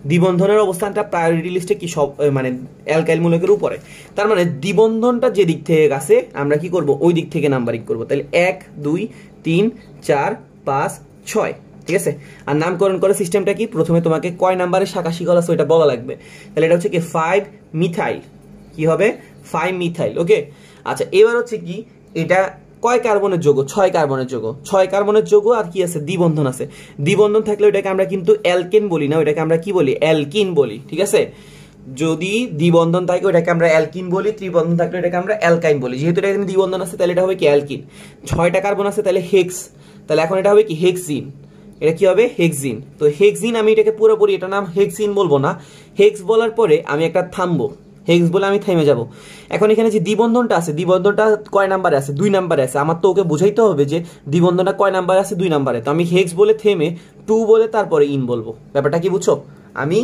দ্বিবন্ধনের অবস্থানটা প্রায়োরিটি লিস্টে কি, সব মানে অ্যালকাইল মূলকের উপরে। তার মানে দ্বিবন্ধনটা যে দিক থেকে আছে আমরা কি করব, ওই দিক থেকে নাম্বারিং করব। তাহলে 1 2 3 4 5 6। ঠিক আছে, আর নামকরণ করার সিস্টেমটা কি, প্রথমে তোমাকে কয় নাম্বারের শাখা শিকল আছে ওইটা বলা লাগবে। তাহলে এটা হচ্ছে কি 5 মিথাইল, কি হবে 5 মিথাইল। ওকে, আচ্ছা এবার হচ্ছে কি, এটা কয় কার্বনের যৌগ, 6 কার্বনের যৌগ। 6 কার্বনের যৌগ আর কি আছে, দ্বিবন্ধন আছে। দ্বিবন্ধন থাকলে ওইটাকে আমরা কিন্তু অ্যালকেন বলি না, ওইটাকে আমরা কি বলি, অ্যালকিন বলি। ঠিক আছে, যদি দ্বিবন্ধন থাকে ওটাকে আমরা অ্যালকিন বলি, ত্রিবন্ধন থাকলে এটাকে আমরা অ্যালকাইন বলি। যেহেতু এটা এখানে দ্বিবন্ধন আছে তাহলে এটা হবে কি অ্যালকিন, 6টা কার্বন আছে তাহলে হেক্স, তাহলে এখন এটা হবে কি হেক্সিন, এটা কি হবে হেক্সিন। তো হেক্সিন আমি এটাকে পুরোপুরি এটা নাম হেক্সিন বলবো না, হেক্স বলার পরে আমি একটা থামবো, হেক্স বলে আমি থেমে যাব। এখন এখানে যে দ্বিবন্ধনটা আছে, দ্বিবন্ধনটা কয় নাম্বারে আছে? 2 নাম্বারে আছে। আমার তো ওকে বুঝাইতে হবে যে দ্বিবন্ধনটা কয় নাম্বারে আছে, 2 নাম্বারে। তো আমি হেক্স বলে থেমে 2 বলে তারপরে ইন বলবো। ব্যাপারটা কি বুঝছো? আমি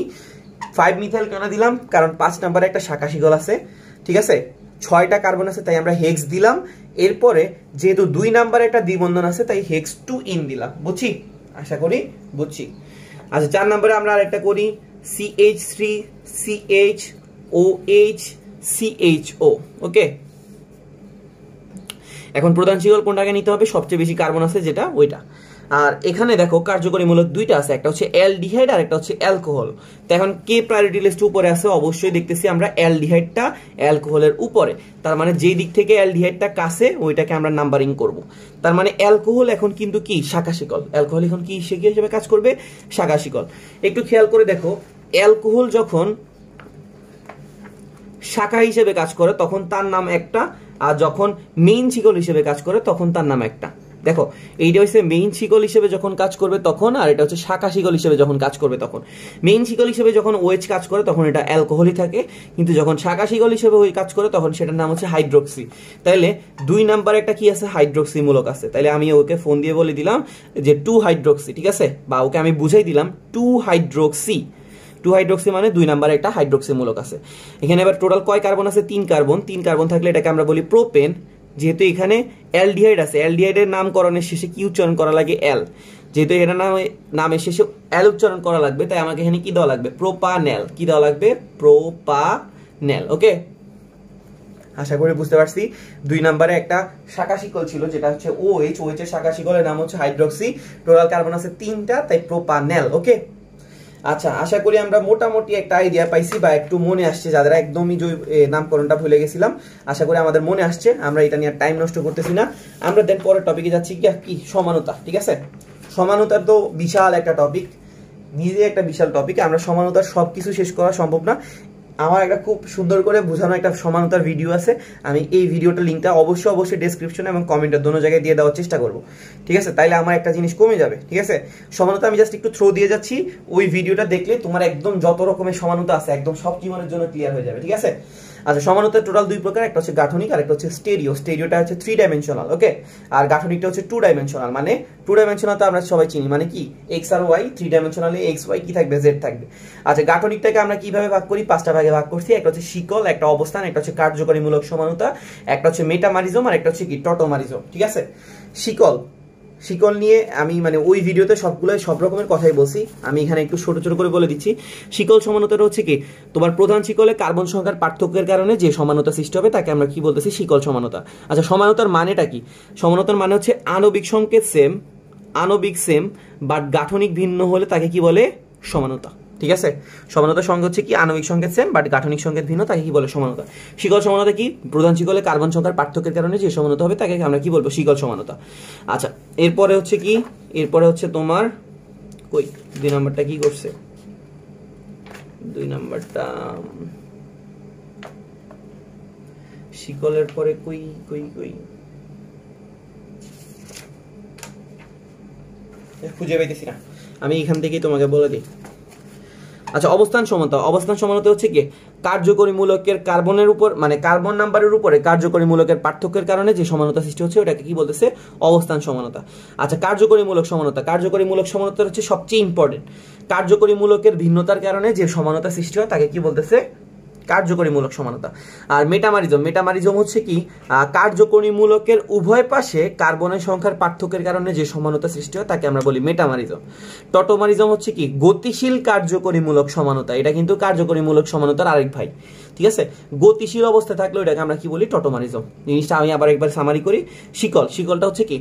5 মিথাইল কেন দিলাম? কারণ 5 নাম্বারে একটা শাখা শিকল আছে, ঠিক আছে, 6টা কার্বন আছে তাই আমরা হেক্স দিলাম। এরপরে যেহেতু 2 নাম্বারে একটা দ্বিবন্ধন আছে তাই হেক্স 2 ইন দিলাম। বুঝছি? আশা করি বুঝছি। আচ্ছা 4 নম্বরে আমরা আরেকটা করি, CH3 CHOH CHO। ওকে, এখন প্রধান শিকল কোনটাকে নিতে হবে? সবচেয়ে বেশি কার্বন আছে যেটা, ওইটা। আর এখানে দেখো কার্যকরী মূলক 2টা আছে, একটা হচ্ছে অ্যালডিহাইড আর একটা হচ্ছে অ্যালকোহল। তো এখন কে প্রায়োরিটি লিস্টে উপরে আছে? অবশ্যই দেখতেছি আমরা অ্যালডিহাইডটা অ্যালকোহলের উপরে। তার মানে যেই দিক থেকে অ্যালডিহাইডটা কাছে ওইটাকে আমরা নাম্বারিং করব। তার মানে অ্যালকোহল এখন কিন্তু কি শাখা শিকল, অ্যালকোহল এখন কি হিসেবে কাজ করবে? শাখা শিকল। একটু খেয়াল করে দেখো, অ্যালকোহল যখন শাখা হিসেবে কাজ করে তখন তার নাম একটা, আর যখন মেইন শিকল হিসেবে কাজ করে তখন তার নাম একটা। দেখো এইটা হচ্ছে মেইন শিকল হিসেবে যখন কাজ করবে তখন, আর এটা হচ্ছে শাখা শিকল হিসেবে যখন কাজ করবে তখন। মেইন শিকল হিসেবে যখন OH কাজ করে তখন এটা অ্যালকোহলই থাকে, কিন্তু যখন শাখা শিকল হিসেবে ওই কাজ করে তখন সেটার নাম হচ্ছে হাইড্রোক্সি। তাইলে 2 নাম্বার একটা কি আছে? হাইড্রোক্সি মূলক আছে। তাইলে আমি ওকে ফোন দিয়ে বলে দিলাম যে 2 হাইড্রোক্সি, ঠিক আছে, বা ওকে আমি বুঝাই দিলাম 2 হাইড্রোক্সি। 2 হাইড্রোক্সি মানে 2 নাম্বারে একটা হাইড্রোক্সি মূলক আছে। এখানে এবার টোটাল কয় কার্বন আছে? 3 কার্বন। 3 কার্বন থাকলে এটাকে আমরা বলি প্রোপেন। যেহেতু এখানে অ্যালডিহাইড আছে, অ্যালডিহাইডের নামকরণের শেষে কি উচ্চারণ করা লাগে? এল। যেহেতু এটা নামের শেষে এল উচ্চারণ করা লাগবে তাই আমাকে এখানে কি দেওয়া লাগবে? প্রোপানেল। কি দেওয়া লাগবে? প্রোপানেল। ওকে, আশা করি বুঝতে পারছি। 2 নম্বরে একটা শাখা শিকল ছিল যেটা হচ্ছে OH, OH এর শাখা শিকলের নাম হচ্ছে হাইড্রোক্সি। টোটাল কার্বন আছে 3টা, তাই প্রোপানেল। ওকে, আচ্ছা আশা করি আমরা মোটামুটি একটা আইডিয়া পাইছি বা একটু মনে আসছে, যাদের একদমই নামকরণটা ভুলে গেছিলাম। আশা করি আমাদের মনে আসছে, আমরা এটা নিয়ে টাইম নষ্ট করতেছি না। আমরা দেন পরের টপিকে যাচ্ছি, কি সমানতা। ঠিক আছে, সমানতা তো বিশাল একটা টপিক, নিজে একটা বিশাল টপিক। আমরা সমানতার সবকিছু শেষ করা সম্ভব না। আমার একটা খুব সুন্দর করে বোঝানো একটা সমানতার ভিডিও আছে, আমি এই ভিডিওটার লিঙ্কটা অবশ্যই ডেসক্রিপশনে এবং কমেন্টে দোনো জায়গায় দিয়ে দেওয়ার চেষ্টা করব। ঠিক আছে, তাইলে আমার একটা জিনিস কমে যাবে। ঠিক আছে, সমানতা আমি জাস্ট একটু থ্রো দিয়ে যাচ্ছি, ওই ভিডিওটা দেখলে তোমার একদম যত রকমের সমানতা আছে একদম সব জীবনের জন্য ক্লিয়ার হয়ে যাবে। ঠিক আছে, আচ্ছা সমানতার টোটাল 2 প্রকার, একটা হচ্ছে গাঠনিক আর একটা হচ্ছে স্টেরিও। স্টেরিওটা হচ্ছে 3 ডাইমেনশনাল, ওকে, আর গাঠনিকটা হচ্ছে 2 ডাইমেনশনাল। মানে 2 ডাইমেনশনাল তো আমরা সবাই চিনি, মানে কি এক্স আর ওয়াই। 3 ডাইমেনশনালে এক্স ওয়াই কি থাকবে? জেড থাকবে। আচ্ছা গাঠনিকটাকে আমরা কিভাবে ভাগ করি? 5টা ভাগে ভাগ করছি। একটা হচ্ছে শিকল, একটা অবস্থান, একটা হচ্ছে কার্যকরীমূলক সমানতা, একটা হচ্ছে মেটামারিজম আর একটা হচ্ছে কি টটোমারিজম। ঠিক আছে, শিকল নিয়ে আমি মানে ওই ভিডিওতে সব রকমের কথাই বলছি, আমি এখানে একটু ছোট ছোট করে বলে দিচ্ছি। শিকল সমানতাটা হচ্ছে কি তোমার প্রধান শিকলে কার্বন সংখ্যার পার্থক্যের কারণে যে সমানতা সৃষ্টি হবে তাকে আমরা কি বলতেছি? শিকল সমানতা। আচ্ছা সমানতার মানেটা কি? সমানতার মানে হচ্ছে আণবিক সংকেত সেম বাট গাঠনিক ভিন্ন হলে তাকে কি বলে? সমানতা। ঠিক আছে, সমানতার সংখ্যা হচ্ছে কি আণবিক সংকেত সেম বাট গাঠনিক সংকেত ভিন্ন, তাকে কি বলে? সমানতা। শিকল সমানতা কি? প্রধান শিকলে কার্বন সংখ্যার পার্থক্যের কারণে যে সমানতা হবে তাকে আমরা কি বলবো? শিকল সমানতা। আচ্ছা এরপরে হচ্ছে কি? এরপরে হচ্ছে তোমার কই 2 নাম্বারটা কি করছে? 2 নাম্বারটা শিকলের পরে কই খুঁজে পাইতেছি না, আমি এখান থেকেই তোমাকে বলে দিই। আচ্ছা অবস্থান সমানতা। অবস্থান সমানতা হচ্ছে কি কার্যকরী মূলকের কার্বনের উপর মানে কার্বন নাম্বারের উপরে কার্যকরী মূলকের পার্থক্যের কারণে যে সমানতা সৃষ্টি হচ্ছে ওটাকে কি বলতেছে? অবস্থান সমানতা। আচ্ছা কার্যকরী মূলক সমানতা। কার্যকরী মূলক সমানতা হচ্ছে সবচেয়ে ইম্পর্টেন্ট। কার্যকরী মূলকের ভিন্নতার কারণে যে সমানতা সৃষ্টি হয় তাকে কি বলতেছে? কার্যকরীমূলক সমানতা। আর মেটামারিজম হচ্ছে কি কার্যকরী মূলকের উভয় পাশে কার্বনের সংখ্যার পার্থক্যের কারণে যে সমানতা সৃষ্টি হয় তাকে আমরা বলি মেটামারিজম। টটোমারিজম হচ্ছে কি গতিশীল কার্যকরীমূলক সমানতা। এটা কিন্তু কার্যকরীমূলক সমানতার আরেক ভাই। ঠিক আছে, গতিশীল অবস্থা থাকলে এটাকে আমরা কি বলি? টটোমারিজম। জিনিসটা আমি আবার একবার সামারি করি। শিকলটা হচ্ছে কি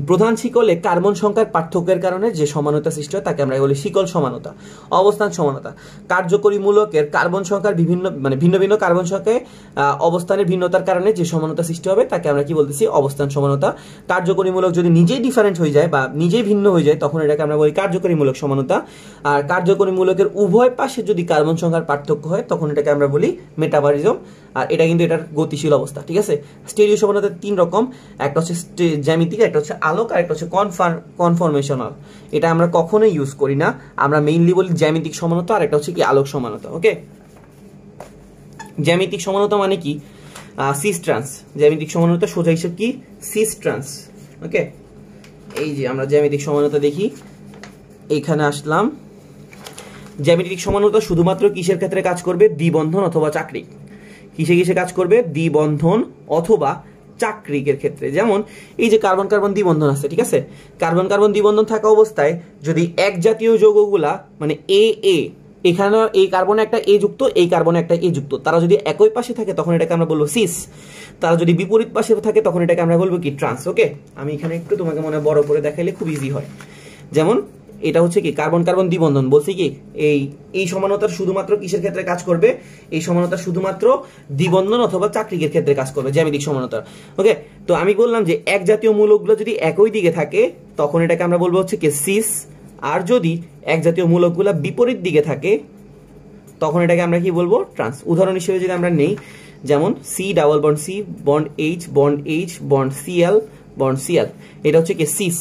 প্রধান শিকলে কার্বন সংখ্যার পার্থক্যের কারণে যে সমানতা সৃষ্টি হয় তাকে আমরা বলি শিকল সমানতা। অবস্থান সমানতা, কার্যকরী মূলকের কার্বন সংখ্যার ভিন্ন ভিন্ন কার্বন সংখ্যায় অবস্থানের ভিন্নতার কারণে যে সমানতা সৃষ্টি হবে তাকে আমরা কি বলতেছি? অবস্থান সমানতা। কার্যকরী মূলক যদি নিজেই ডিফারেন্ট হয়ে যায় বা নিজেই ভিন্ন হয়ে যায় তখন এটাকে আমরা বলি কার্যকরী মূলক সমানতা। আর কার্যকরী মূলকের উভয় পাশে যদি কার্বন সংখ্যার পার্থক্য হয় তখন এটাকে আমরা বলি মেটাবলিজম। আর এটা কিন্তু এটার গতিশীল অবস্থা, ঠিক আছে? স্টেরিও সমানতা 3 রকম, একটা হচ্ছে জ্যামিতিক, একটা হচ্ছে আলোক, আর একটা হচ্ছে কনফরমেশনাল। এটা আমরা কখনোই ইউজ করি না, আমরা মেইনলি বলি জ্যামিতিক সমানতা, আর একটা হচ্ছে কি আলোক সমানতা। ওকে, জ্যামিতিক সমানতা মানে কি? Cis trans. জ্যামিতিক সমানতা সোজা হিসেব কি? Cis trans. ওকে, এই যে আমরা জ্যামিতিক সমানতা দেখি, এইখানে আসলাম। জ্যামিতিক সমানতা শুধুমাত্র কিসের ক্ষেত্রে কাজ করবে? দ্বিবন্ধন অথবা চাকরিক। কিসে কিসে কাজ করবে? দ্বিবন্ধন অথবা চাকরিকের ক্ষেত্রে। যেমন এই যে কার্বন কার্বন দ্বিবন্ধন আছে, ঠিক আছে? কার্বন কার্বন দ্বিবন্ধন থাকা অবস্থায় যদি এক জাতীয় যৌগগুলা মানে এখানে এই কার্বনে একটা এ যুক্ত, এই কার্বনে একটা এ যুক্ত, তারা যদি একই পাশে থাকে তখন এটাকে আমরা বলবো সিস। তারা যদি বিপরীত পাশে থাকে তখন এটাকে আমরা বলবো কি? ট্রান্স। ওকে, আমি এখানে একটু তোমাকে মনে বড় করে দেখাইলে খুব ইজি হয়। যেমন এটা হচ্ছে কি? কার্বন কার্বন দ্বিবন্ধন। বলছি কি এই সমানতার শুধুমাত্র কিসের ক্ষেত্রে কাজ করবে? এই সমানতা শুধুমাত্র দ্বিবন্ধন অথবা চাকরিকের ক্ষেত্রে কাজ করবে, জ্যামিতিক সমানতা। ওকে, তো আমি বললাম যে এক জাতীয় মূলকগুলো যদি একই দিকে থাকে তখন এটাকে আমরা বলবো হচ্ছে কি? সিস। আর যদি এক জাতীয় মূলকগুলো বিপরীত দিকে থাকে তখন এটাকে আমরা কি বলবো? ট্রান্স। উদাহরণ হিসেবে যদি আমরা নেই, যেমন C double bond C bond H bond CL bond CL, এটা হচ্ছে কি? সিস।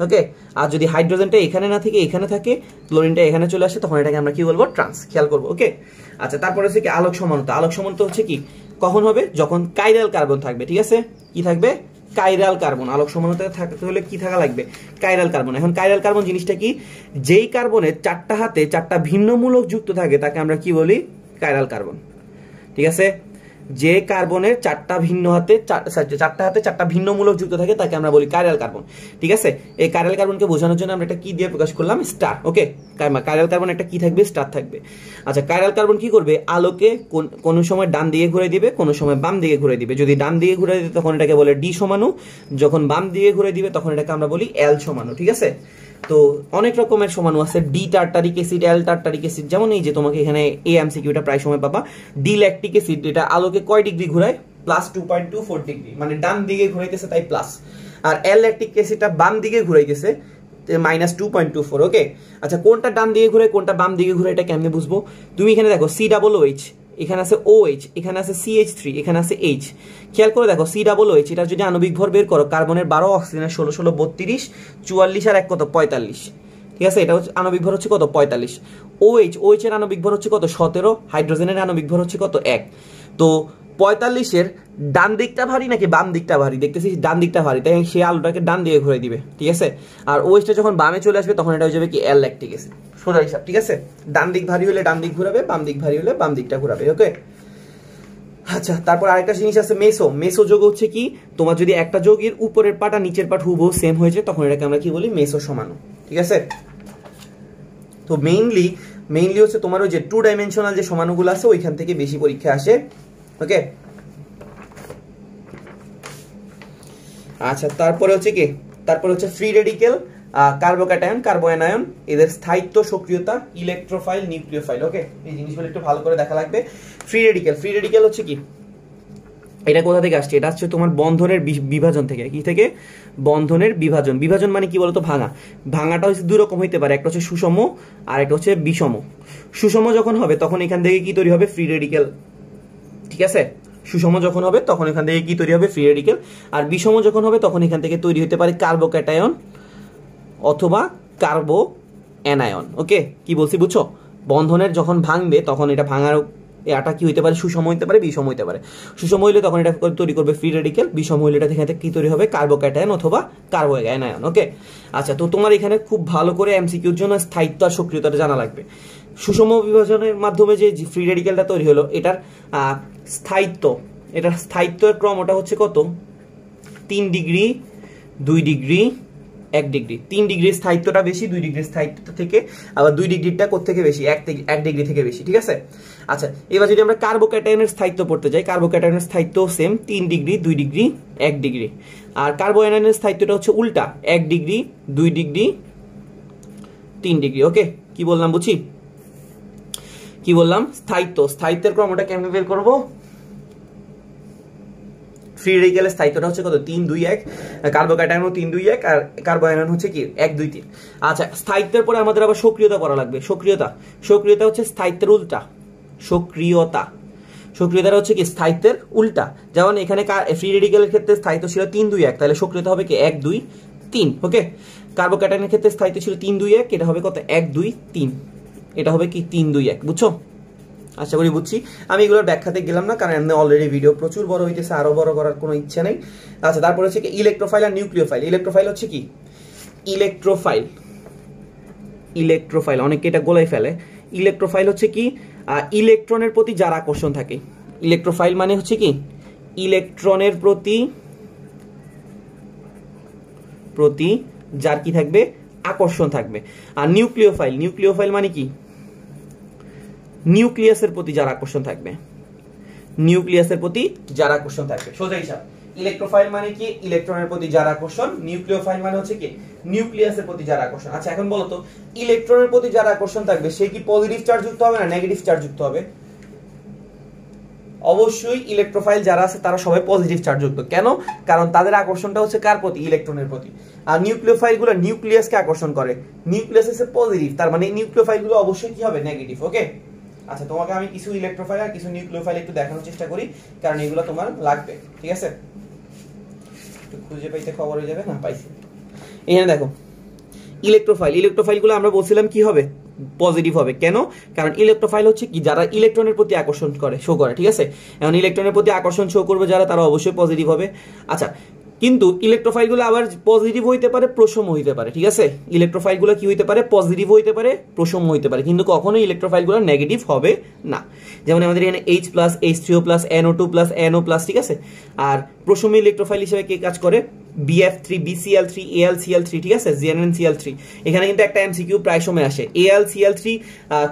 ওকে, আর যদি হাইড্রোজেনটা এখানে না থেকে এখানে থাকে, ক্লোরিনটা এখানে চলে আসে, তখন এটাকে আমরা কি বলবো? ট্রান্স। খেয়াল করবো। ওকে, আচ্ছা, তারপরে হচ্ছে কি? আলোক সমানতা। আলোক সমানতা হচ্ছে কি? কখন হবে? যখন কাইরাল কার্বন থাকবে, ঠিক আছে? কি থাকবে? Chiral carbon. আলোক সমানতা থাকতে হলে কি থাকা লাগবে? Chiral carbon. এখন কাইরাল কার্বন জিনিসটা কি? যেই কার্বনের 4টা হাতে 4টা ভিন্ন মূলক যুক্ত থাকে তাকে আমরা কি বলি? Chiral carbon. ঠিক আছে? যে কার্বনের 4টা হাতে 4টা ভিন্ন মূলক যুক্ত থাকে তাকে আমরা বলি কাইরাল কার্বন। ঠিক আছে? এই কাইরাল কার্বনকে বোঝানোর জন্য আমরা এটা কি দিয়ে প্রকাশ করলাম? স্টার। ওকে, কাইরাল কার্বন একটা কি থাকবে? স্টার থাকবে। আচ্ছা, কাইরাল কার্বন কি করবে? আলোকে কোন সময় ডান দিকে ঘুরে দিবে, কোন সময় বাম দিকে ঘুরে দিবে। যদি ডান দিকে ঘুরে দিবে তখন এটাকে বলে ডি সমাণু, যখন বাম দিকে ঘুরে দিবে তখন এটাকে আমরা বলি এল সমাণু। ঠিক আছে? তো অনেক রকমের সমাণু আছে, ডি টার্টারিক অ্যাসিড, এল টার্টারিক অ্যাসিড। যেমন এই যে তোমাকে এখানে এমসিকিউটা প্রায় সময় পাবা, ডি ল্যাকটিক অ্যাসিড, এটা আলোকে কয় ডিগ্রি ঘুরায়? প্লাস 2.24 ডিগ্রি, মানে ডান দিকে ঘুরাইতেছে তাই প্লাস। আর এল ল্যাকটিক অ্যাসিডটা বাম দিকে ঘুরাইতেছে মাইনাস 2.24। ওকে, আচ্ছা, কোনটা ডান দিকে ঘুরে কোনটা বাম দিকে ঘুরে এটা কেমনে বুঝবো? তুমি এখানে দেখো সি ডাবল ওএইচ, এখানে আছে OH, এখানে আছে CH3, এখানে আছে H। খেয়াল করে দেখো সি ডাবল OH, এটা যদি আণবিক ভর বের করো, কার্বনের 12, অক্সিজেনের 16, 16 32, 44 আর 1 কত? 45। ঠিক আছে? এটা হচ্ছে আণবিক ভর হচ্ছে কত? 45। OH এর আণবিক ভর হচ্ছে কত? 17। হাইড্রোজেনের আণবিক ভর হচ্ছে কত? 1। তো 45-এর ডান দিকটা ভারী নাকি বাম দিকটা ভারী? দেখতেছি ডান দিকটা ভারী, তাই সে আলোটাকে ডান দিকে ঘুরে দিবে। ঠিক আছে? আর OH-টা যখন বামে চলে আসবে তখন এটা হয়ে যাবে কি? এল ল্যাকটিক অ্যাসিড। সোজা হিসাব। ঠিক আছে? ডান দিক ভারী হলে ডান দিক ঘুরাবে, বাম দিক ভারী হলে বাম দিকটা ঘুরাবে। ওকে, আচ্ছা, তারপর আরেকটা জিনিস আছে মেসো। মেসো যৌগ হচ্ছে কি? তোমার যদি একটা যৌগের উপরের পাট আর নিচের পাট হুবহু সেম হয়েছে তখন এটাকে আমরা কি বলি? মেসো সমাণু। ঠিক আছে? তো মেইনলি হচ্ছে তোমার ওই যে 2 ডাইমেনশনাল যে সমাণুগুলো আছে ওইখান থেকে বেশি পরীক্ষা আসে। ওকে, আচ্ছা, তারপরে হচ্ছে কি? তারপরে হচ্ছে ফ্রি রেডিকেল, কার্বোক্যাটায়ন, কার্বোঅ্যানায়ন, এদের স্থায়িত্ব, সক্রিয়তা, ইলেকট্রোফাইল, নিউক্লিওফাইল। ওকে, এই জিনিসগুলো একটু ভালো করে দেখা লাগবে। ফ্রি রেডিকেল হচ্ছে কি? এটা কোথা থেকে আসছে? এটা হচ্ছে তোমার বন্ধনের বিভাজন থেকে। কি থেকে? বন্ধনের বিভাজন মানে কি বলতো? ভাঙাটা হচ্ছে দুই রকম হইতে পারে, একটা হচ্ছে সুষম আর একটা হচ্ছে বিষম। সুষম যখন হবে তখন এখান থেকে কি তৈরি হবে? Free radical. ঠিক আছে? সুষম যখন হবে তখন এখান থেকে কি তৈরি হবে? Free radical. আর বিষম যখন হবে তখন এখান থেকে তৈরি হতে পারে কার্বোক্যাটায়ন অথবা কার্বোঅ্যানায়ন। ওকে, কি বলছি বুঝছো? বন্ধনের যখন ভাঙবে তখন এটা ভাঙার এটা কি হইতে পারে? সুষম হইতে পারে, বিষম হইতে পারে। সুষম হইলে তখন এটা তৈরি করবে ফ্রি রেডিকেল, বিষম হইলে এটা থেকে কি তৈরি হবে? কার্বোক্যাটায়ন অথবা কার্বোঅ্যানায়ন। ওকে, আচ্ছা, তো তোমার এখানে খুব ভালো করে এমসিকিউর জন্য স্থায়িত্ব আর সক্রিয়তাটা জানা লাগবে। সুষম বিভাজনের মাধ্যমে যে ফ্রি রেডিকেলটা তৈরি হলো এটার স্থায়িত্বের ক্রম ওটা হচ্ছে কত? 3 ডিগ্রি, 2 ডিগ্রি, 1 ডিগ্রি। 3 ডিগ্রির স্থায়িত্বটা বেশি 2 ডিগ্রির স্থায়িত্ব থেকে, আবার 2 ডিগ্রিটা কোত্থেকে বেশি 1 ডিগ্রি থেকে বেশি, ঠিক আছে। আচ্ছা, এবার যদি আমরা কার্বোক্যাটায়নের স্থায়িত্ব পড়তে যাই, কার্বোক্যাটায়নের স্থায়িত্ব সেম 3 ডিগ্রি 2 ডিগ্রি 1 ডিগ্রি। আর কার্বোঅ্যানায়নের স্থায়িত্বটা হচ্ছে উল্টা, 1 ডিগ্রি 2 ডিগ্রি 3 ডিগ্রি। ওকে, কি বললাম বুঝি? কি বললাম? স্থায়িত্বের ক্রমটা কেমনে বের করব? ফ্রি রেডিক্যালের স্থায়িত্বটা হচ্ছে কত? 3 2 1। কার্বোক্যাটায়নও 3 2 1 আর কার্বোঅ্যানায়ন হচ্ছে কি 1 2 3। আচ্ছা, স্থায়িত্বের পরে আমাদের আবার সক্রিয়তা পড়া লাগবে। সক্রিয়তা হচ্ছে স্থায়িত্বের উল্টা। সক্রিয়তাটা হচ্ছে কি স্থায়িত্বের উল্টা। যেমন এখানে ফ্রি রেডিক্যালের ক্ষেত্রে স্থায়িত্ব ছিল 3 2 1, তাহলে সক্রিয়তা হবে কি 1 2 3। ওকে, কার্বোক্যাটায়নের ক্ষেত্রে স্থায়িত্ব ছিল 3 2 1, এটা হবে কত? 1 2 3। এটা হবে কি 3 2 1। বুঝছো? আশা করি বুঝছি। আমি এগুলোর ব্যাখ্যাতে গেলাম না, কারণ এমনি অলরেডি ভিডিও প্রচুর বড় হইতেছে, আরো বড় করার কোনো ইচ্ছে নেই। আচ্ছা, তারপরে হচ্ছে কি ইলেকট্রোফাইল আর নিউক্লিওফাইল। ইলেকট্রোফাইল হচ্ছে কি? ইলেকট্রোফাইল অনেকে এটা গোলাই ফেলে। ইলেকট্রোফাইল হচ্ছে কি? ইলেকট্রনের প্রতি যার আকর্ষণ থাকে। ইলেকট্রোফাইল মানে হচ্ছে কি? ইলেকট্রনের প্রতি যার কি থাকবে? আকর্ষণ থাকবে। আর নিউক্লিওফাইল মানে কি? নিউক্লিয়াসের প্রতি যার আকর্ষণ থাকবে। সোজা হিসাব। ইলেকট্রোফাইল মানে কি? ইলেকট্রনের প্রতি যার আকর্ষণ। নিউক্লিওফাইল মানে হচ্ছে কি? নিউক্লিয়াসের প্রতি যার আকর্ষণ। আচ্ছা, এখন বলো তো, ইলেকট্রনের প্রতি যার আকর্ষণ থাকবে সে কি পজিটিভ চার্জ যুক্ত হবে না নেগেটিভ চার্জ যুক্ত হবে? অবশ্যই ইলেকট্রোফাইল যারা আছে তারা সবাই পজিটিভ চার্জ যুক্ত। কেন? কারণ তাদের আকর্ষণটা হচ্ছে কার প্রতি? ইলেকট্রনের প্রতি। আর নিউক্লিওফাইল গুলো নিউক্লিয়াসকে আকর্ষণ করে। নিউক্লিয়াস হচ্ছে পজিটিভ, তার মানে নিউক্লিওফাইল গুলো অবশ্যই কি হবে? নেগেটিভ। ওকে, আচ্ছা, তোমাকে আমি কিছু ইলেকট্রোফাইল আর কিছু নিউক্লিওফাইল একটু দেখানোর চেষ্টা করি, কারণ এগুলো তোমার লাগবে, ঠিক আছে? একটু খুঁজে পাইতে খবর হয়ে যাবে না? পাইছি। এখানে দেখো ইলেকট্রোফাইল গুলো আমরা বলছিলাম কি হবে? পজিটিভ হবে। কেন? কারণ ইলেকট্রোফাইল হচ্ছে কি? যারা ইলেকট্রনের প্রতি আকর্ষণ শো করে, ঠিক আছে? এখন ইলেকট্রনের প্রতি আকর্ষণ শো করবে যারা, তারা অবশ্যই পজিটিভ হবে। আচ্ছা, কিন্তু ইলেকট্রোফাইল গুলো আবার পজিটিভ হইতে পারে, প্রশম হইতে পারে, ঠিক আছে? ইলেকট্রোফাইল গুলো কি হইতে পারে? পজিটিভ হইতে পারে, প্রশম হইতে পারে, কিন্তু কখনোই ইলেকট্রোফাইল গুলো নেগেটিভ হবে না। যেমন আমাদের এখানে H+, H3O+, NO2+, NO+, ঠিক আছে? আর প্রশমী ইলেকট্রোফাইল হিসেবে কে কাজ করে? BF3, BCl3, AlCl3, ঠিক আছে? ZnCl3। এখানে কিন্তু একটা এমসিকিউ প্রায় সময় আসে, AlCl3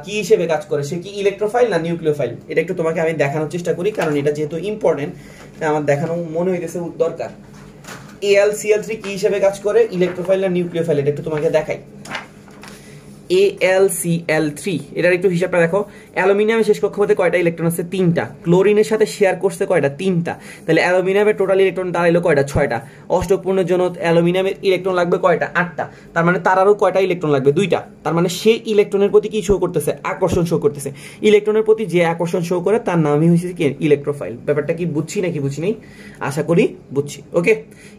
কি হিসেবে কাজ করে? সে কি ইলেকট্রোফাইল না নিউক্লিওফাইল? এটা একটু তোমাকে আমি দেখানোর চেষ্টা করি, কারণ এটা যেহেতু ইম্পর্টেন্ট, আমার দেখানো মনে হইতেছে দরকার। AlCl3 কি হিসেবে কাজ করে? ইলেকট্রোফাইল না নিউক্লিওফাইল? এটা একটু তোমাকে দেখাই। AlCl3 এটার একটু হিসাবটা দেখো। অ্যালুমিনিয়ামের শেষ কক্ষপথে কয়টা ইলেকট্রন আছে? 3টা। ক্লোরিনের সাথে শেয়ার করছে কয়টা? 3টা। তাহলে অ্যালুমিনিয়ামের টোটাল ইলেকট্রন দাঁড়াইলো কয়টা? 6টা। অষ্টক পূর্ণের জন্য অ্যালুমিনিয়ামের ইলেকট্রন লাগবে কয়টা? 8টা। তার মানে তার আরো কয়টা ইলেকট্রন লাগবে? 2টা। তার মানে সে ইলেকট্রনের প্রতি কি শো করতেছে? আকর্ষণ শো করতেছে। ইলেকট্রনের প্রতি যে আকর্ষণ শো করে তার নামই হচ্ছে কি? ইলেকট্রোফাইল। ব্যাপারটা কি বুঝছি নাকি বুঝি নেই? আশা করি বুঝছি। ওকে,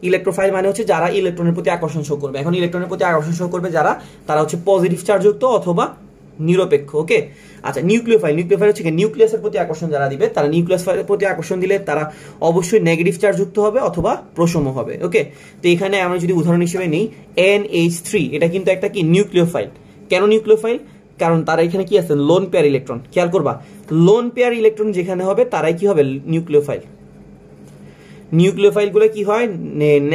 ইলেকট্রোফাইল মানে হচ্ছে যারা ইলেকট্রনের প্রতি আকর্ষণ শো করবে। এখন ইলেকট্রনের প্রতি আকর্ষণ শো করবে যারা, তারা হচ্ছে পজিটিভ চার্জযুক্ত অথবা নিরপেক্ষ। ওকে, আচ্ছা, নিউক্লিওফাইল হচ্ছে নিউক্লিয়াসের প্রতি আকর্ষণ যারা দিবে, তারা নিউক্লিয়াসের প্রতি আকর্ষণ দিলে তারা অবশ্যই নেগেটিভ চার্জ যুক্ত হবে অথবা প্রশম হবে। ওকে, তো এখানে আমরা যদি উদাহরণ হিসেবে নেই NH3, এটা কিন্তু একটা কি? নিউক্লিওফাইল। কেন নিউক্লিওফাইল? কারণ তারা এখানে কি আছে? Lone pair electron. খেয়াল করবা, লোন পেয়ার ইলেকট্রন যেখানে হবে তারাই কি হবে? নিউক্লিওফাইল। নিউক্লিওফাইল গুলো কি হয়?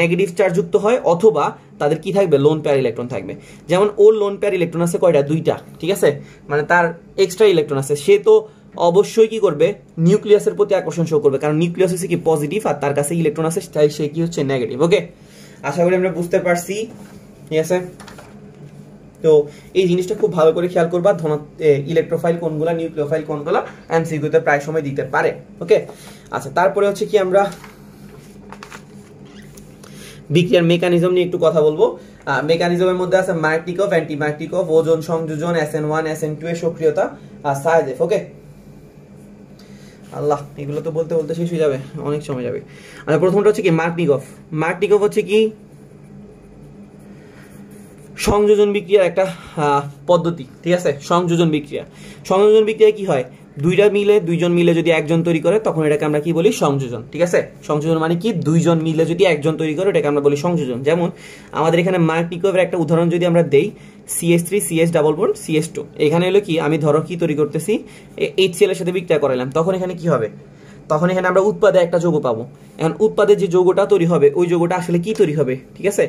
নেগেটিভ চার্জ যুক্ত হয়, অথবা তাদের কি থাকবে? লোন পেয়ার ইলেকট্রন থাকবে। যেমন ওর লোন পেয়ার ইলেকট্রন আছে কয়টা? 2টা, ঠিক আছে? মানে তার এক্সট্রা ইলেকট্রন আছে, সে তো অবশ্যই কি করবে? নিউক্লিয়াসের প্রতি আকর্ষণ শো করবে, কারণ নিউক্লিয়াস হচ্ছে কি? পজিটিভ, আর তার কাছে ইলেকট্রন আছে, তাই সে কি হচ্ছে? নেগেটিভ। ওকে, আশা করি আমরা বুঝতে পারছি, ঠিক আছে? তো এই জিনিসটা খুব ভালো করে খেয়াল করবা, ইলেকট্রোফাইল কোনগুলা, নিউক্লিওফাইল কোনগুলা, এমসিকিউতে প্রায় সময় দিতে পারে। ওকে, আচ্ছা, তারপরে হচ্ছে কি? আমরা বিক্রিয়ার মেকানিজম নিয়ে একটু কথা বলবো। মেকানিজমের মধ্যে আছে মার্কটিকভ, অ্যান্টিমার্কটিকভ, ওজন সংযোজন, SN1 SN2 এর সক্রিয়তা, আর সাইজেফ। ওকে, আল্লাহ, এগুলো তো বলতে বলতে শেষ হয়ে যাবে, অনেক সময় যাবে। আর প্রথমটা হচ্ছে কি? মার্কটিকভ হচ্ছে কি? সংযোজন বিক্রিয়ার একটা পদ্ধতি, ঠিক আছে? সংযোজন বিক্রিয়া কি হয়? দুইজন মিলে যদি একজন তৈরি করে, তখন এটাকে আমরা কি বলি? সংযোজন, ঠিক আছে? সংযোজন মানে কি? দুইজন মিলে যদি একজন তৈরি করে, এটাকে আমরা বলি সংযোজন। যেমন আমাদের এখানে মার্কটিকভের একটা উদাহরণ যদি আমরা দেই, CH3 CH double bond CH2, এখানে হলো কি? আমি ধরো কি তৈরি করতেছি? HCl এর সাথে বিক্রিয়া করালাম, তখন এখানে কি হবে? তখন এখানে আমরা উৎপাদে একটা যৌগ পাবো। এখন উৎপাদে যে যৌগটা তৈরি হবে ওই যৌগটা আসলে কি তৈরি হবে, ঠিক আছে?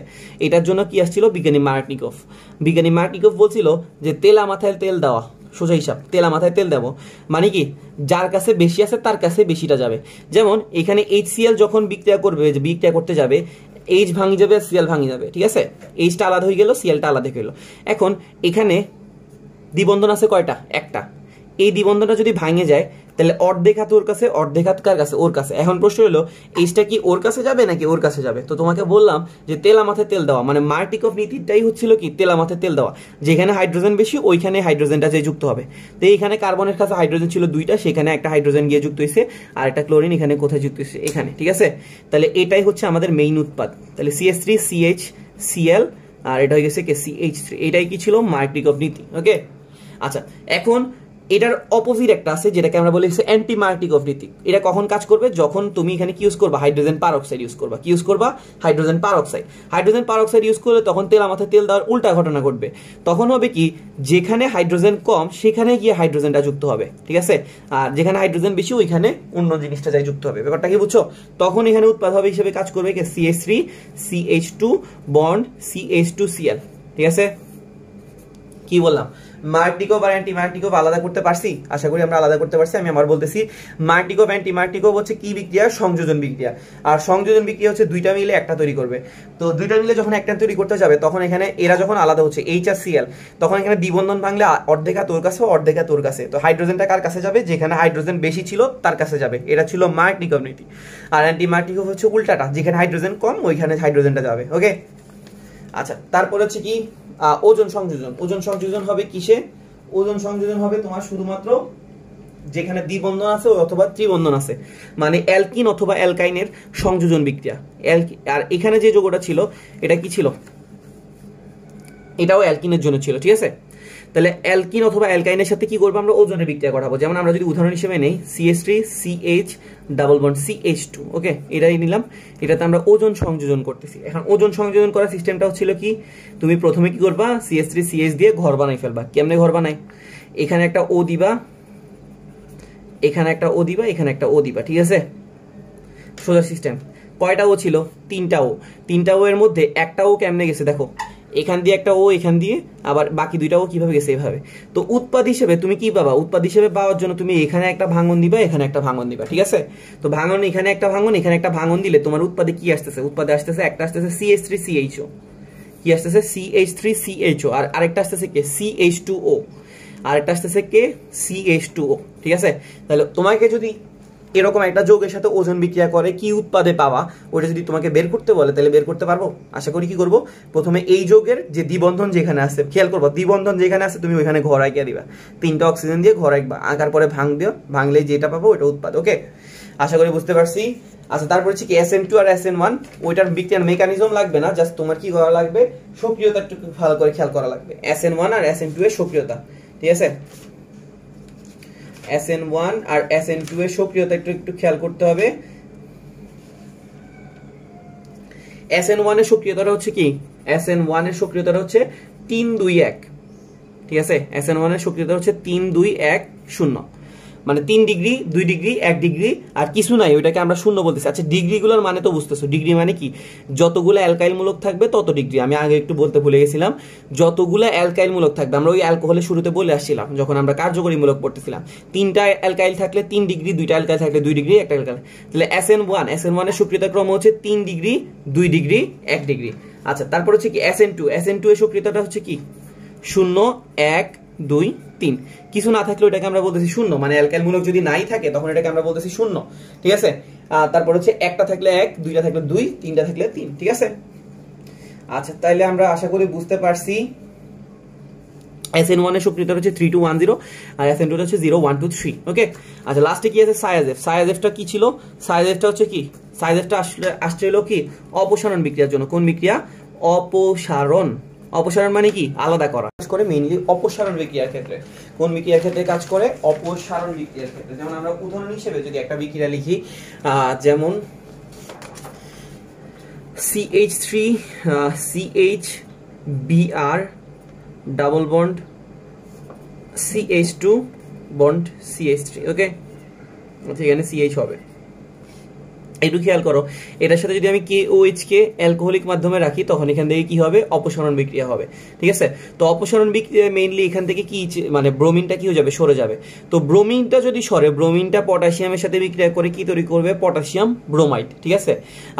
এটার জন্য কি আসছিল, বিজ্ঞানী মার্কনিকভ বলছিল যে তেলা মাথায় তেল দেওয়া, সোজা হিসাব, তেলা মাথায় তেল দেবো মানে কি যার কাছে বেশি আছে তার কাছে বেশিটা যাবে। যেমন এখানে HCl যখন বিক্রিয়া করবে, যে বিক্রিয়া করতে যাবে, H ভাঙি যাবে, Cl ভাঙি যাবে, ঠিক আছে? Hটা আলাদা হয়ে গেল, Clটা আলাদা হয়ে গেল। এখন এখানে দ্বিবন্ধন আছে কয়টা, একটা। এই দ্বিবন্ধনটা যদি ভাঙে যায় তাহলে অর্ধেক হাত ওর কাছে, অর্ধেক হাত কার কাছে, ওর কাছে। এখন প্রশ্ন হলো এইটা কি ওর কাছে যাবে নাকি ওর কাছে যাবে? তো তোমাকে বললাম যে তেলা মাথায় তেল দেওয়া, মানে মার্কনিকভ নীতিটাই হচ্ছিল কি তেলা মাথায় তেল দেওয়া, যেখানে হাইড্রোজেন বেশি ওইখানে হাইড্রোজেনটা যে যুক্ত হবে। তো এইখানে কার্বনের কাছে হাইড্রোজেন ছিল দুইটা, সেখানে একটা হাইড্রোজেন গিয়ে যুক্ত হয়েছে, আর একটা ক্লোরিন এখানে কোথায় যুক্ত হয়েছে, এখানে, ঠিক আছে? তাহলে এটাই হচ্ছে আমাদের মেইন উৎপাদ। তাহলে CH3 CH Cl আর এটা হয়ে গেছে কি CH3, এটাই কি ছিল মার্কনিকভ নীতি। ওকে, আচ্ছা এখন এটার অপোজিট একটা আছে যেটাকে আমরা বলি অ্যান্টি মার্কনিকভ নীতি। এটা কখন কাজ করবে, যখন তুমি এখানে কি ইউজ করবা, হাইড্রোজেন পারঅক্সাইড ইউজ করবা। কি ইউজ করবা, হাইড্রোজেন পারঅক্সাইড ইউজ করলে তখন তেলা মাথায় তেল দেওয়ার উল্টা ঘটনা ঘটবে। তখন হবে কি, যেখানে হাইড্রোজেন কম সেখানে গিয়ে হাইড্রোজেনটা যুক্ত হবে, ঠিক আছে? আর যেখানে হাইড্রোজেন বেশি ওইখানে অন্য জিনিসটা যাই যুক্ত হবে। ব্যাপারটা কি বুঝছো? তখন এখানে উৎপাদ হবে হিসেবে কাজ করবে কি CH3 CH2 বন্ড CH2Cl, ঠিক আছে? কি বললাম, মার্কনিকভ আর অ্যান্টি মার্কনিকভ আলাদা করতে পারছি? আশা করি আমরা আলাদা করতে পারছি। আমি আবার বলতেছি, মার্কনিকভ অ্যান্টি মার্কনিকভ হচ্ছে কি বিক্রিয়া, সংযোজন বিক্রিয়া। আর সংযোজন বিক্রিয়া হচ্ছে দুইটা মিলে একটা তৈরি করবে। তো দুইটা মিলে যখন একটা তৈরি করতে যাবে তখন এখানে এরা যখন আলাদা হচ্ছে H আর Cl, তখন এখানে দ্বিবন্ধন ভাঙলে অর্ধেক হাত ওর কাছে, অর্ধেক হাত ওর কাছে। তো হাইড্রোজেনটা কার কাছে যাবে, যেখানে হাইড্রোজেন বেশি ছিল তার কাছে যাবে। এটা ছিল মার্কনিকভ নীতি। আর অ্যান্টি মার্কনিকভ হচ্ছে উল্টাটা, যেখানে হাইড্রোজেন কম ওইখানে হাইড্রোজেনটা যাবে। ওকে, আচ্ছা তারপর হচ্ছে কি ওজন সংযোজন। ওজন সংযোজন হবে কিসে, ওজন সংযোজন হবে তোমার শুধুমাত্র যেখানে দ্বিবন্ধন আছে অথবা ত্রিবন্ধন আছে, মানে অ্যালকিন অথবা অ্যালকাইনের সংযোজন বিক্রিয়া। আর এখানে যে যৌগটা ছিল এটা কি ছিল, এটাও অ্যালকিনের জন্য ছিল, ঠিক আছে? তাহলে অ্যালকিন অথবা অ্যালকাইনের সাথে কি করবো, আমরা ওজনের বিক্রিয়া করাবো। যেমন আমরা যদি উদাহরণ হিসেবে নেই CH3 CH double bond CH2, ওকে, এটাই নিলাম। এটাতে আমরা ওজন সংযোজন করতেছি। এখন ওজন সংযোজন করার সিস্টেমটা হচ্ছিল কি, তুমি প্রথমে কি করবা, CH3 CH দিয়ে ঘর বানাই ফেলবা। কেমনে ঘর বানাই, এখানে একটা O দিবা, এখানে একটা O দিবা, এখানে একটা O দিবা, ঠিক আছে? সোজা সিস্টেম। কয়টা ও ছিল, তিনটা ও এর মধ্যে একটা ও কেমনে গেছে দেখো, এখান দিয়ে একটা ও, এখান দিয়ে আবার বাকি দুইটা ও কিভাবে গেছে, এইভাবে। তো উৎপাদ হিসেবে তুমি কি পাবা, উৎপাদ হিসেবে পাওয়ার জন্য তুমি এখানে একটা ভাঙন দিবা, এখানে একটা ভাঙন দিবা, ঠিক আছে? তো ভাঙন, এখানে একটা ভাঙন, এখানে একটা ভাঙন দিলে তোমার উৎপাদে কি আসতেছে, উৎপাদে আসতেছে একটা আসতেছে CH3 CHO, কি আসতেছে CH3 CHO, আর আরেকটা আসতেছে কে CH2O, আরেকটা আসতেছে কে CH2O, ঠিক আছে? তাহলে তোমাকে যদি এরকম একটা যৌগের সাথে ওজন বিক্রিয়া করে কি উৎপাদে পাওয়া, ওটা যদি তোমাকে বের করতে বলে তাহলে বের করতে পারবো? আশা করি কি করব, প্রথমে এই যৌগের যে দ্বিবন্ধন যেখানে আছে, খেয়াল করবো দ্বিবন্ধন যেখানে আছে তুমি ওইখানে ঘর আঁকিয়ে দিবা, 3টা অক্সিজেন দিয়ে ঘর আঁকবা, আঁকার পরে ভাঙ দিও, ভাঙলে যেটা পাবো ওটা উৎপাদ। ওকে, আশা করি বুঝতে পারছি। আচ্ছা তারপর হচ্ছে কি SN2 আর SN1, ওইটার বিক্রিয়ার মেকানিজম লাগবে না, জাস্ট তোমার কি করা লাগবে, সক্রিয়তা একটু ভালো করে খেয়াল করা লাগবে। SN1 আর SN2 এর সক্রিয়তা, ঠিক আছে? SN1 আর SN2 এর সক্রিয়তা একটু খেয়াল করতে হবে। SN1 এর সক্রিয়তাটা হচ্ছে কি, SN1 এর সক্রিয়তাটা হচ্ছে 321, ঠিক আছে? SN1 এর সক্রিয়তা হচ্ছে 3210, মানে 3 ডিগ্রি, 2 ডিগ্রি, 1 ডিগ্রি আর কিছু নাই, ওইটাকে আমরা শূন্য বলতেছি। আচ্ছা ডিগ্রিগুলোর মানে তো বুঝতেছো, ডিগ্রি মানে কি, যতগুলো অ্যালকাইল মূলক থাকবে তত ডিগ্রি। আমি আগে একটু বলতে ভুলে গেছিলাম, যতগুলো অ্যালকাইল মূলক থাকবে, আমরা ওই অ্যালকোহলের শুরুতে বলে আসছিলাম যখন আমরা কার্যকরী মূলক পড়তেছিলাম, 3টা অ্যালকাইল থাকলে 3 ডিগ্রি, 2টা অ্যালকাইল থাকলে 2 ডিগ্রি, একটা অ্যালকাইল। তাহলে SN1 এর সক্রিয়তা ক্রম হচ্ছে 3 ডিগ্রি, 2 ডিগ্রি, 1 ডিগ্রি। আচ্ছা তারপর হচ্ছে কি SN2 এর সক্রিয়তাটা হচ্ছে কি 0 1 2 3, কিছু না থাকলে ওটাকে আমরা বলতেছি শূন্য, মানে অ্যালকাইল মূলক যদি নাই থাকে তখন এটাকে আমরা বলতেছি শূন্য, ঠিক আছে? তারপর হচ্ছে একটা থাকলে 1, দুইটা থাকলে 2, তিনটা থাকলে 3, ঠিক আছে? আচ্ছা তাইলে আমরা আশা করি বুঝতে পারছি। SN1 এর সক্রিয়তা হচ্ছে 3210 আর SN2 হচ্ছে 0123। ওকে, আচ্ছা লাস্টে কি আছে সায়াজেফটা কি ছিল, সায়াজেফটা হচ্ছে কি, সায়াজেফটা আসছে হলো কি অপসারণ বিক্রিয়ার জন্য। কোন বিক্রিয়া, অপসারণ। অপসারণ মানে কি, আলাদা করা। কাজ করে মেইনলি অপসারণ বিক্রিয়ার ক্ষেত্রে। কোন বিক্রিয়ার ক্ষেত্রে কাজ করে, অপসারণ বিক্রিয়ার ক্ষেত্রে। যেমন আমরা উদাহরণ হিসেবে যদি একটা বিক্রিয়া লিখি, যেমন CH3 CHBr double bond CH2 bond CH3, ওকে, এখানে CH হবে। একটু খেয়াল করো, এটার সাথে যদি আমি KOH কে অ্যালকোহলিক মাধ্যমে রাখি তখন এখান থেকে কি হবে, অপসারণ বিক্রিয়া হবে। ঠিক আছে, তো অপসারণ বিক্রিয়া মেইনলি এখান থেকে কি মানে ব্রোমিনটা কি হয়ে যাবে, সরে যাবে। তো ব্রোমিনটা যদি সরে, ব্রোমিনটা পটাশিয়ামের সাথে বিক্রিয়া করে কি তৈরি করবে, পটাশিয়াম ব্রোমাইড। ঠিক আছে,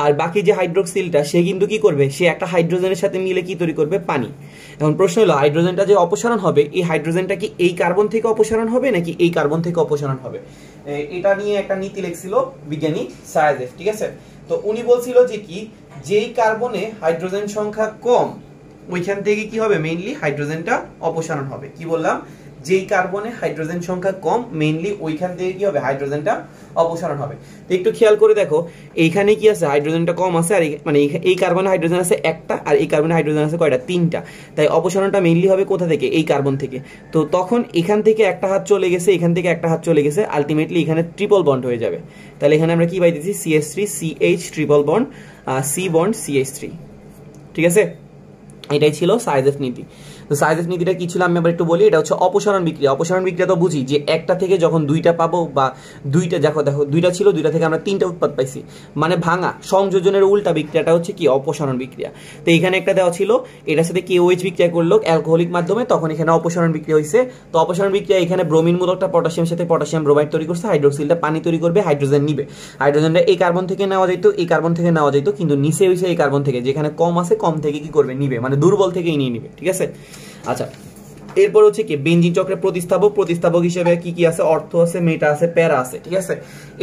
আর বাকি যে হাইড্রোক্সিলটা সে কিন্তু কি করবে, সে একটা হাইড্রোজেনের সাথে মিলে কি তৈরি করবে, পানি। এখন প্রশ্ন হলো হাইড্রোজেনটা যে অপসারণ হবে, এই হাইড্রোজেনটা কি এই কার্বন থেকে অপসারণ হবে নাকি এই কার্বন থেকে অপসারণ হবে, এটা নিয়ে একটা নীতি লিখছিল বিজ্ঞানী সায়াজেফ। ঠিক আছে, তো উনি বলছিল যে কি, যেই কার্বনে হাইড্রোজেন সংখ্যা কম ওইখান থেকে কি হবে, মেইনলি হাইড্রোজেনটা অপসারণ হবে। কি বললাম, যেই কার্বনে হাইড্রোজেন সংখ্যা কম মেইনলি ওইখান থেকে কি হবে, হাইড্রোজেনটা অপসারণ হবে। তো একটু খেয়াল করে দেখো, এইখানে কি আছে, হাইড্রোজেনটা কম আছে, আর মানে এই কার্বনে হাইড্রোজেন আছে একটা, আর এই কার্বনে হাইড্রোজেন আছে কয়টা, তিনটা। তাই অপসারণটা মেইনলি হবে কোথা থেকে, এই কার্বন থেকে। তো তখন এখান থেকে একটা হাত চলে গেছে, এখান থেকে একটা হাত চলে গেছে, আলটিমেটলি এখানে ট্রিপল বন্ড হয়ে যাবে। তাহলে এখানে আমরা কি পাইতেছি, CH3CH triple bond, C bond CH3। ঠিক আছে, এটাই ছিল সায়াজেফ নীতি। তো সায়াজেফ নীতিটা কি ছিল আমি আবার একটু বলি। এটা হচ্ছে অপসারণ বিক্রিয়া। অপসারণ বিক্রিয়া তো বুঝি যে একটা থেকে যখন দুইটা পাবো, বা দুইটা দেখো দুইটা ছিল, দুইটা থেকে আমরা তিনটা উৎপাদ পাইছি, মানে ভাঙা সংযোজনের উল্টা বিক্রিয়াটা হচ্ছে কি, অপসারণ বিক্রিয়া। তো এখানে একটা দেওয়া ছিল, এটার সাথে KOH বিক্রিয়া করলো অ্যালকোহলিক মাধ্যমে, তখন এখানে অপসারণ বিক্রিয়া হয়েছে। তো অপসারণ বিক্রিয়া এখানে ব্রোমিন মূলকটা পটাশিয়ামের সাথে পটাশিয়াম ব্রোমাইড তৈরি করছে, হাইড্রোক্সিলটা পানি তৈরি করবে, হাইড্রোজেন নিবে। হাইড্রোজেনটা এই কার্বন থেকে নেওয়া যেত, এই কার্বন থেকে নেওয়া যেত, কিন্তু নিচে হয়েছে এই কার্বন থেকে, যেখানে কম আছে কম থেকে কি করবে, নিবে, মানে দুর্বল থেকেই নিয়ে নিবে। ঠিক আছে, আচ্ছা এরপর হচ্ছে কি, বেনজিন চক্রের প্রতিস্থাপক। প্রতিস্থাপক হিসেবে কি কি আছে, অর্থ আছে, মেটা আছে, প্যারা আছে। ঠিক আছে,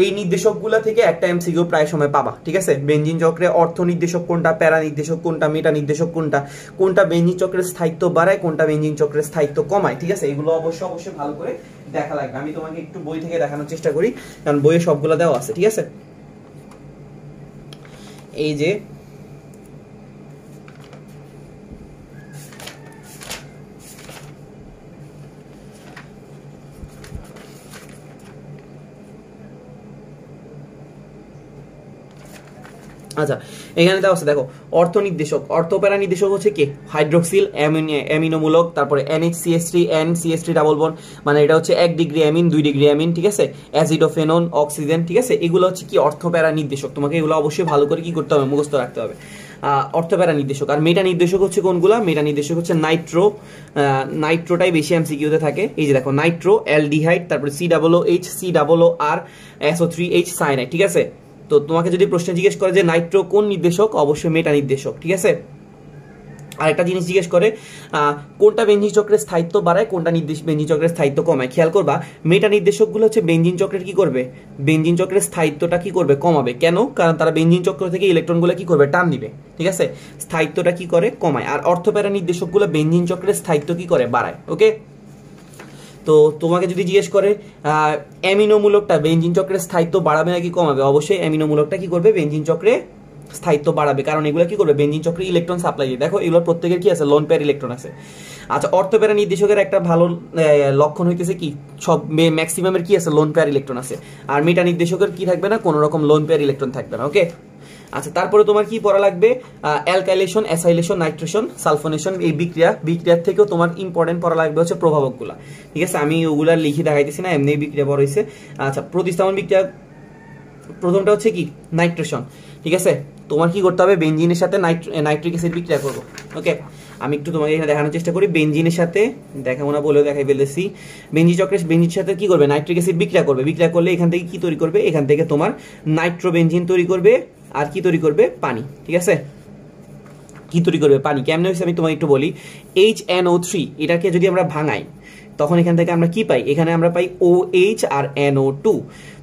এই নির্দেশকগুলা থেকে একটা MCQ প্রায় সময় পাবা। ঠিক আছে, বেনজিন চক্রে অর্থ নির্দেশক কোনটা, প্যারা নির্দেশক কোনটা, মেটা নির্দেশক কোনটা, কোনটা বেনজিন চক্রের স্থায়িত্ব বাড়ায়, কোনটা বেনজিন চক্রের স্থায়িত্ব কমায়। ঠিক আছে, এগুলো অবশ্যই ভালো করে দেখা লাগবে। আমি তোমাকে একটু বই থেকে দেখানোর চেষ্টা করি, কারণ বইয়ে সবগুলো দেওয়া আছে। ঠিক আছে, এই যে আচ্ছা এখানে দেওয়া আছে দেখো, অর্থ নির্দেশক, অর্থ প্যারা নির্দেশক হচ্ছে কি, হাইড্রোক্সিল অ্যামিনোমূলক, তারপরে NHCH3 NCH3 ডাবল বন্ড, মানে এটা হচ্ছে 1 ডিগ্রি অ্যামিন 2 ডিগ্রি অ্যামিন। ঠিক আছে, অ্যাসিডোফেনন অক্সিজেন। ঠিক আছে, এগুলো হচ্ছে কি, অর্থ প্যারা নির্দেশক। তোমাকে এগুলো অবশ্যই ভালো করে কি করতে হবে, মুখস্থ রাখতে হবে। অর্থ প্যারা নির্দেশক। আর মেটা নির্দেশক হচ্ছে কোনগুলা, মেটা নির্দেশক হচ্ছে নাইট্রোটাই বেশি MCQতে থাকে। এই যে দেখো, নাইট্রো, অ্যালডিহাইড, তারপরে COOH COOR SO3H সায়ানাইড। ঠিক আছে, তো তোমাকে যদি প্রশ্ন জিজ্ঞেস করে যে নাইট্রো কোন নির্দেশক, অবশ্যই মেটা নির্দেশক। ঠিক আছে, আরেকটা জিনিস জিজ্ঞেস করে কোনটা বেনজিন চক্রের স্থায়িত্ব বাড়ায়, কোনটা বেনজিন চক্রের স্থায়িত্ব কমায়। খেয়াল করবা, মেটা নির্দেশকগুলো হচ্ছে বেনজিন চক্রের কি করবে, বেনজিন চক্রের স্থায়িত্বটা কি করবে, কমাবে। কেন, কারণ তারা বেনজিন চক্র থেকে ইলেকট্রনগুলো কি করবে, টান দিবে। ঠিক আছে, স্থায়িত্বটা কি করে, কমায়। আর অর্থপ্যারা নির্দেশকগুলো বেনজিন চক্রের স্থায়িত্ব কি করে, বাড়ায়। ওকে, তো তোমাকে যদি জিজ্ঞেস করে অ্যামিনোমূলকটা বেনজিন চক্রের স্থায়িত্ব বাড়াবে নাকি কমাবে, অবশ্যই অ্যামিনোমূলকটা কি করবে, বেনজিন চক্রে স্থায়িত্ব বাড়াবে, কারণ এগুলো কি করবে, বেনজিন চক্রে ইলেকট্রন সাপ্লাই দিয়ে। দেখো এগুলোর প্রত্যেকের কি আছে, লোন পেয়ার ইলেকট্রন আছে। আচ্ছা, অর্থপ্যারা নির্দেশকের একটা ভালো লক্ষণ হইতেছে কি, সব ম্যাক্সিমামের কি আছে, লোন পেয়ার ইলেকট্রন আছে। আর মেটা নির্দেশকের কি থাকবে না, কোনো রকম লোন পেয়ার ইলেকট্রন থাকবে না। ওকে, আচ্ছা তারপরে তোমার কি পড়া লাগবে, অ্যালকাইলেশন, অ্যাসাইলেশন, নাইট্রেশন, সালফোনেশন। এই বিক্রিয়ার থেকেও তোমার ইম্পর্টেন্ট পড়া লাগবে হচ্ছে প্রভাবকগুলা। ঠিক আছে, আমি ওগুলা লিখে দেখাইতেছি না, এমনি বিক্রিয়া বড় হয়েছে। আচ্ছা, প্রতিস্থাপন বিক্রিয়া প্রথমটা হচ্ছে কি, নাইট্রেশন। ঠিক আছে, তোমার কি করতে হবে, বেনজিনের সাথে নাইট্রিক অ্যাসিড বিক্রিয়া করবো। ওকে, আমি একটু তোমাকে এখানে দেখানোর চেষ্টা করি। বেনজিনের সাথে দেখাবো না বলেও দেখাই ফেলেছি। বেনজিন চক্রের বেনজিনের সাথে কি করবে, নাইট্রিক অ্যাসিড বিক্রিয়া করবে। বিক্রিয়া করলে এখান থেকে কি তৈরি করবে, এখান থেকে তোমার নাইট্রোবেনজিন তৈরি করবে, আর কি তৈরি করবে, পানি। ঠিক আছে, কি তৈরি করবে, পানি। কেমনে হয়েছে আমি তোমাকে একটু বলি। HNO3 এটাকে যদি আমরা ভাঙাই, তখন এখান থেকে আমরা কি পাই, এখানে আমরা পাই OH আর NO2।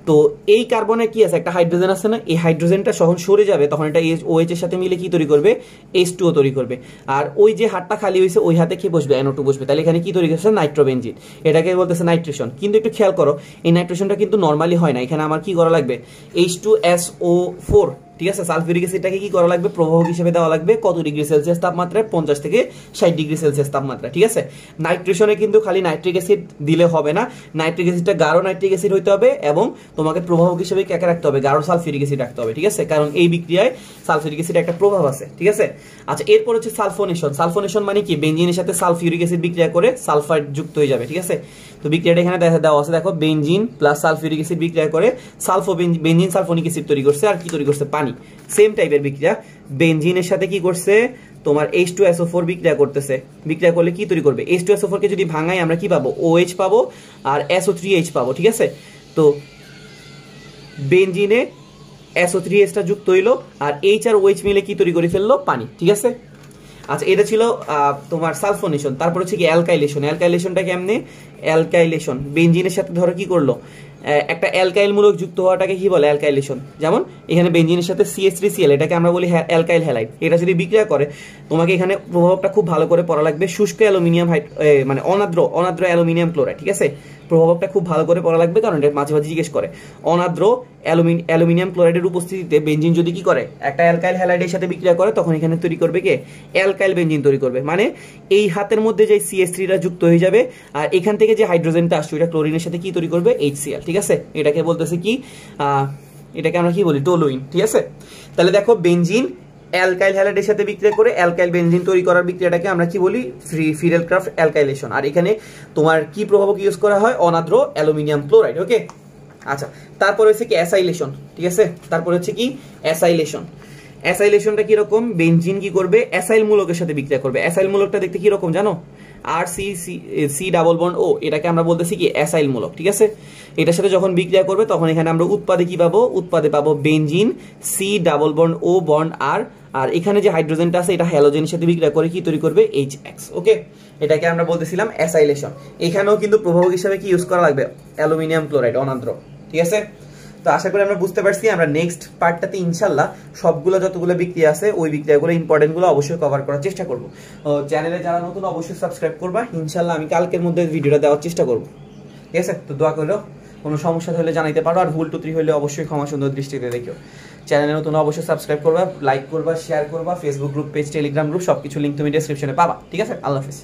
তো এই কার্বনে কি আছে, একটা হাইড্রোজেন আছে না, এই হাইড্রোজেনটা যখন সরে যাবে তখন এটা OH এর সাথে মিলে কি তৈরি করবে, H2O তৈরি করবে। আর ওই যে হাতটা খালি হয়েছে ওই হাতে কি বসবে, NO2 বসবে। তাহলে এখানে কি তৈরি করছে, নাইট্রোবেনজিন। এটাকে বলতেছে নাইট্রেশন। কিন্তু একটু খেয়াল করো, এই নাইট্রেশনটা কিন্তু নর্মালি হয় না, এখানে আমার কি করা লাগবে, H2SO4। ঠিক আছে। সালফিউরিক অ্যাসিডটাকে কি করা লাগবে, প্রভাবক হিসেবে দেওয়া লাগবে কত ডিগ্রি সেলসিয়াস তাপমাত্রায়, 50 থেকে 60 ডিগ্রি সেলসিয়াস তাপমাত্রা, ঠিক আছে। নাইট্রেশনে কিন্তু খালি নাইট্রিক অ্যাসিড দিলে হবে না, নাইট্রিক অ্যাসিডটা গাঢ় নাইট্রিক অ্যাসিড হইতে হবে এবং তোমাকে প্রভাবক হিসেবে কাকে রাখতে হবে, গাঢ় সালফিউরিক অ্যাসিড রাখতে হবে, ঠিক আছে, কারণ এই বিক্রিয়ায় সালফিউরিক অ্যাসিড একটা প্রভাব আছে, ঠিক আছে। আচ্ছা, এরপর হচ্ছে সালফোনেশন। সালফোনেশন মানে কি, বেনজিনের সাথে সালফিউরিক অ্যাসিড বিক্রিয়া করে সালফাইড যুক্ত হয়ে যাবে, ঠিক আছে। তো বিক্রিয়াটা এখানে দেওয়া আছে, দেখো বেনজিন প্লাস সালফিউরিক অ্যাসিড বিক্রিয়া করে বেনজিন সালফোনিক অ্যাসিড তৈরি করছে, আর কি তৈরি করছে, পানি। সেম টাইপের বিক্রিয়া, বেনজিনের সাথে কি করছে, তোমার H2SO4 বিক্রিয়া করতেছে। বিক্রিয়া করলে কি তৈরি করবে, H2SO4 কে যদি ভাঙাই আমরা কি পাবো, OH পাবো আর SO3H পাবো, ঠিক আছে। তো বেনজিনে SO3H টা যুক্ত হইলো আর H আর OH মিলে কি তৈরি করে ফেললো, পানি, ঠিক আছে। আচ্ছা, এটা ছিল তোমার সালফোনেশন। তারপর হচ্ছে কি অ্যালকাইলেশন। অ্যালকাইলেশনটা কেমনে, অ্যালকাইলেশন বেনজিনের সাথে ধরো কি করলো, একটা অ্যালকাইল মূলক যুক্ত হওয়াটাকে কি বলে, অ্যালকাইলেশন। যেমন এখানে বেনজিনের সাথে CH3Cl, এটাকে আমরা বলি অ্যালকাইল হ্যালাইড। এটা যদি বিক্রিয়া করে, তোমাকে এখানে প্রভাবকটা খুব ভালো করে পড়া লাগবে, শুষ্ক অ্যালুমিনিয়াম মানে অনাদ্র অ্যালুমিনিয়াম ক্লোরাইড, ঠিক আছে। প্রভাবকটা খুব ভালো করে পড়া লাগবে, কারণ এটা মাঝে মাঝে জিজ্ঞেস করে। অনাদ্র অ্যালুমিনিয়াম ক্লোরাইডের উপস্থিতিতে বেনজিন যদি কি করে, একটা অ্যালকাইল হ্যালাইডের সাথে বিক্রিয়া করে, তখন এখানে তৈরি করবে কে, অ্যালকাইল বেনজিন তৈরি করবে। মানে এই হাতের মধ্যে যে CH3টা যুক্ত হয়ে যাবে, আর এখান থেকে যে হাইড্রোজেনটা আসছে ওটা ক্লোরিনের সাথে কি তৈরি করবে, HCl, ঠিক আছে। এটাকে বলতেছে কি, এটাকে আমরা কি বলি, টলুইন, ঠিক আছে। তাহলে দেখো, বেনজিন অ্যালকাইল হ্যালাইডের সাথে বিক্রিয়া করে অ্যালকাইল বেনজিন তৈরি করার বিক্রিয়াটাকে আমরা কি বলি, ফিরেলক্রাফট অ্যালকাইলেশন। আর এখানে তোমার কি প্রভাবক ইউজ করা হয়, অনাদ্র অ্যালুমিনিয়াম ক্লোরাইড, ওকে। আচ্ছা, তারপর হচ্ছে কি অ্যাসাইলেশন, ঠিক আছে। তারপর হচ্ছে কি অ্যাসাইলেশন। অ্যাসাইলেশনটা কি রকম, বেনজিন কি করবে, অ্যাসাইল মূলকের সাথে বিক্রিয়া করবে। অ্যাসাইল মূলকটা দেখতে কি রকম জানো, RC ডাবল বন্ড ও, এটাকে আমরা বলতেছি কি অ্যাসাইল মূলক, ঠিক আছে। এটার সাথে যখন বিক্রিয়া করবে, তখন এখানে আমরা উৎপাদে কি পাবো, উৎপাদে পাবো বেনজিন C ডাবল বন্ড ও বন্ড R, আর এখানে যে হাইড্রোজেনটা আছে এটা হ্যালোজেনের সাথে বিক্রিয়া করে কি তৈরি করবে, HX, ওকে। এটাকে আমরা বলতেছিলাম অ্যাসাইলেশন। এখানেও কিন্তু প্রভাবক হিসেবে কি ইউজ করা লাগবে, অ্যালুমিনিয়াম ক্লোরাইড, অনাদ্র, ঠিক আছে। তো আশা করি আমরা বুঝতে পারছি। আমরা নেক্সট পার্টটাতে ইনশাল্লাহ সবগুলো যতগুলো বিক্রিয়া আছে ওই বিক্রিয়াগুলো ইম্পর্টেন্টগুলো অবশ্যই কভার করার চেষ্টা করবো। চ্যানেলে যারা নতুন অবশ্যই সাবস্ক্রাইব করবা, ইনশাল্লাহ আমি কালকের মধ্যে ভিডিওটা দেওয়ার চেষ্টা করবো, ঠিক আছে। তো দোয়া করো, কোনো সমস্যা হলে জানাইতে পারো, আর ভুল টুত্রি হলে অবশ্যই ক্ষমা সুন্দর দৃষ্টিতে দেখো। চ্যানেলে নতুন অবশ্যই সাবস্ক্রাইব করবা, লাইক করবা, শেয়ার করবা, Facebook group page, Telegram group, সবকিছু লিঙ্ক তুমি ডেসক্রিপশনে পাবা, ঠিক আছে। আল্লাহ হাফেজ।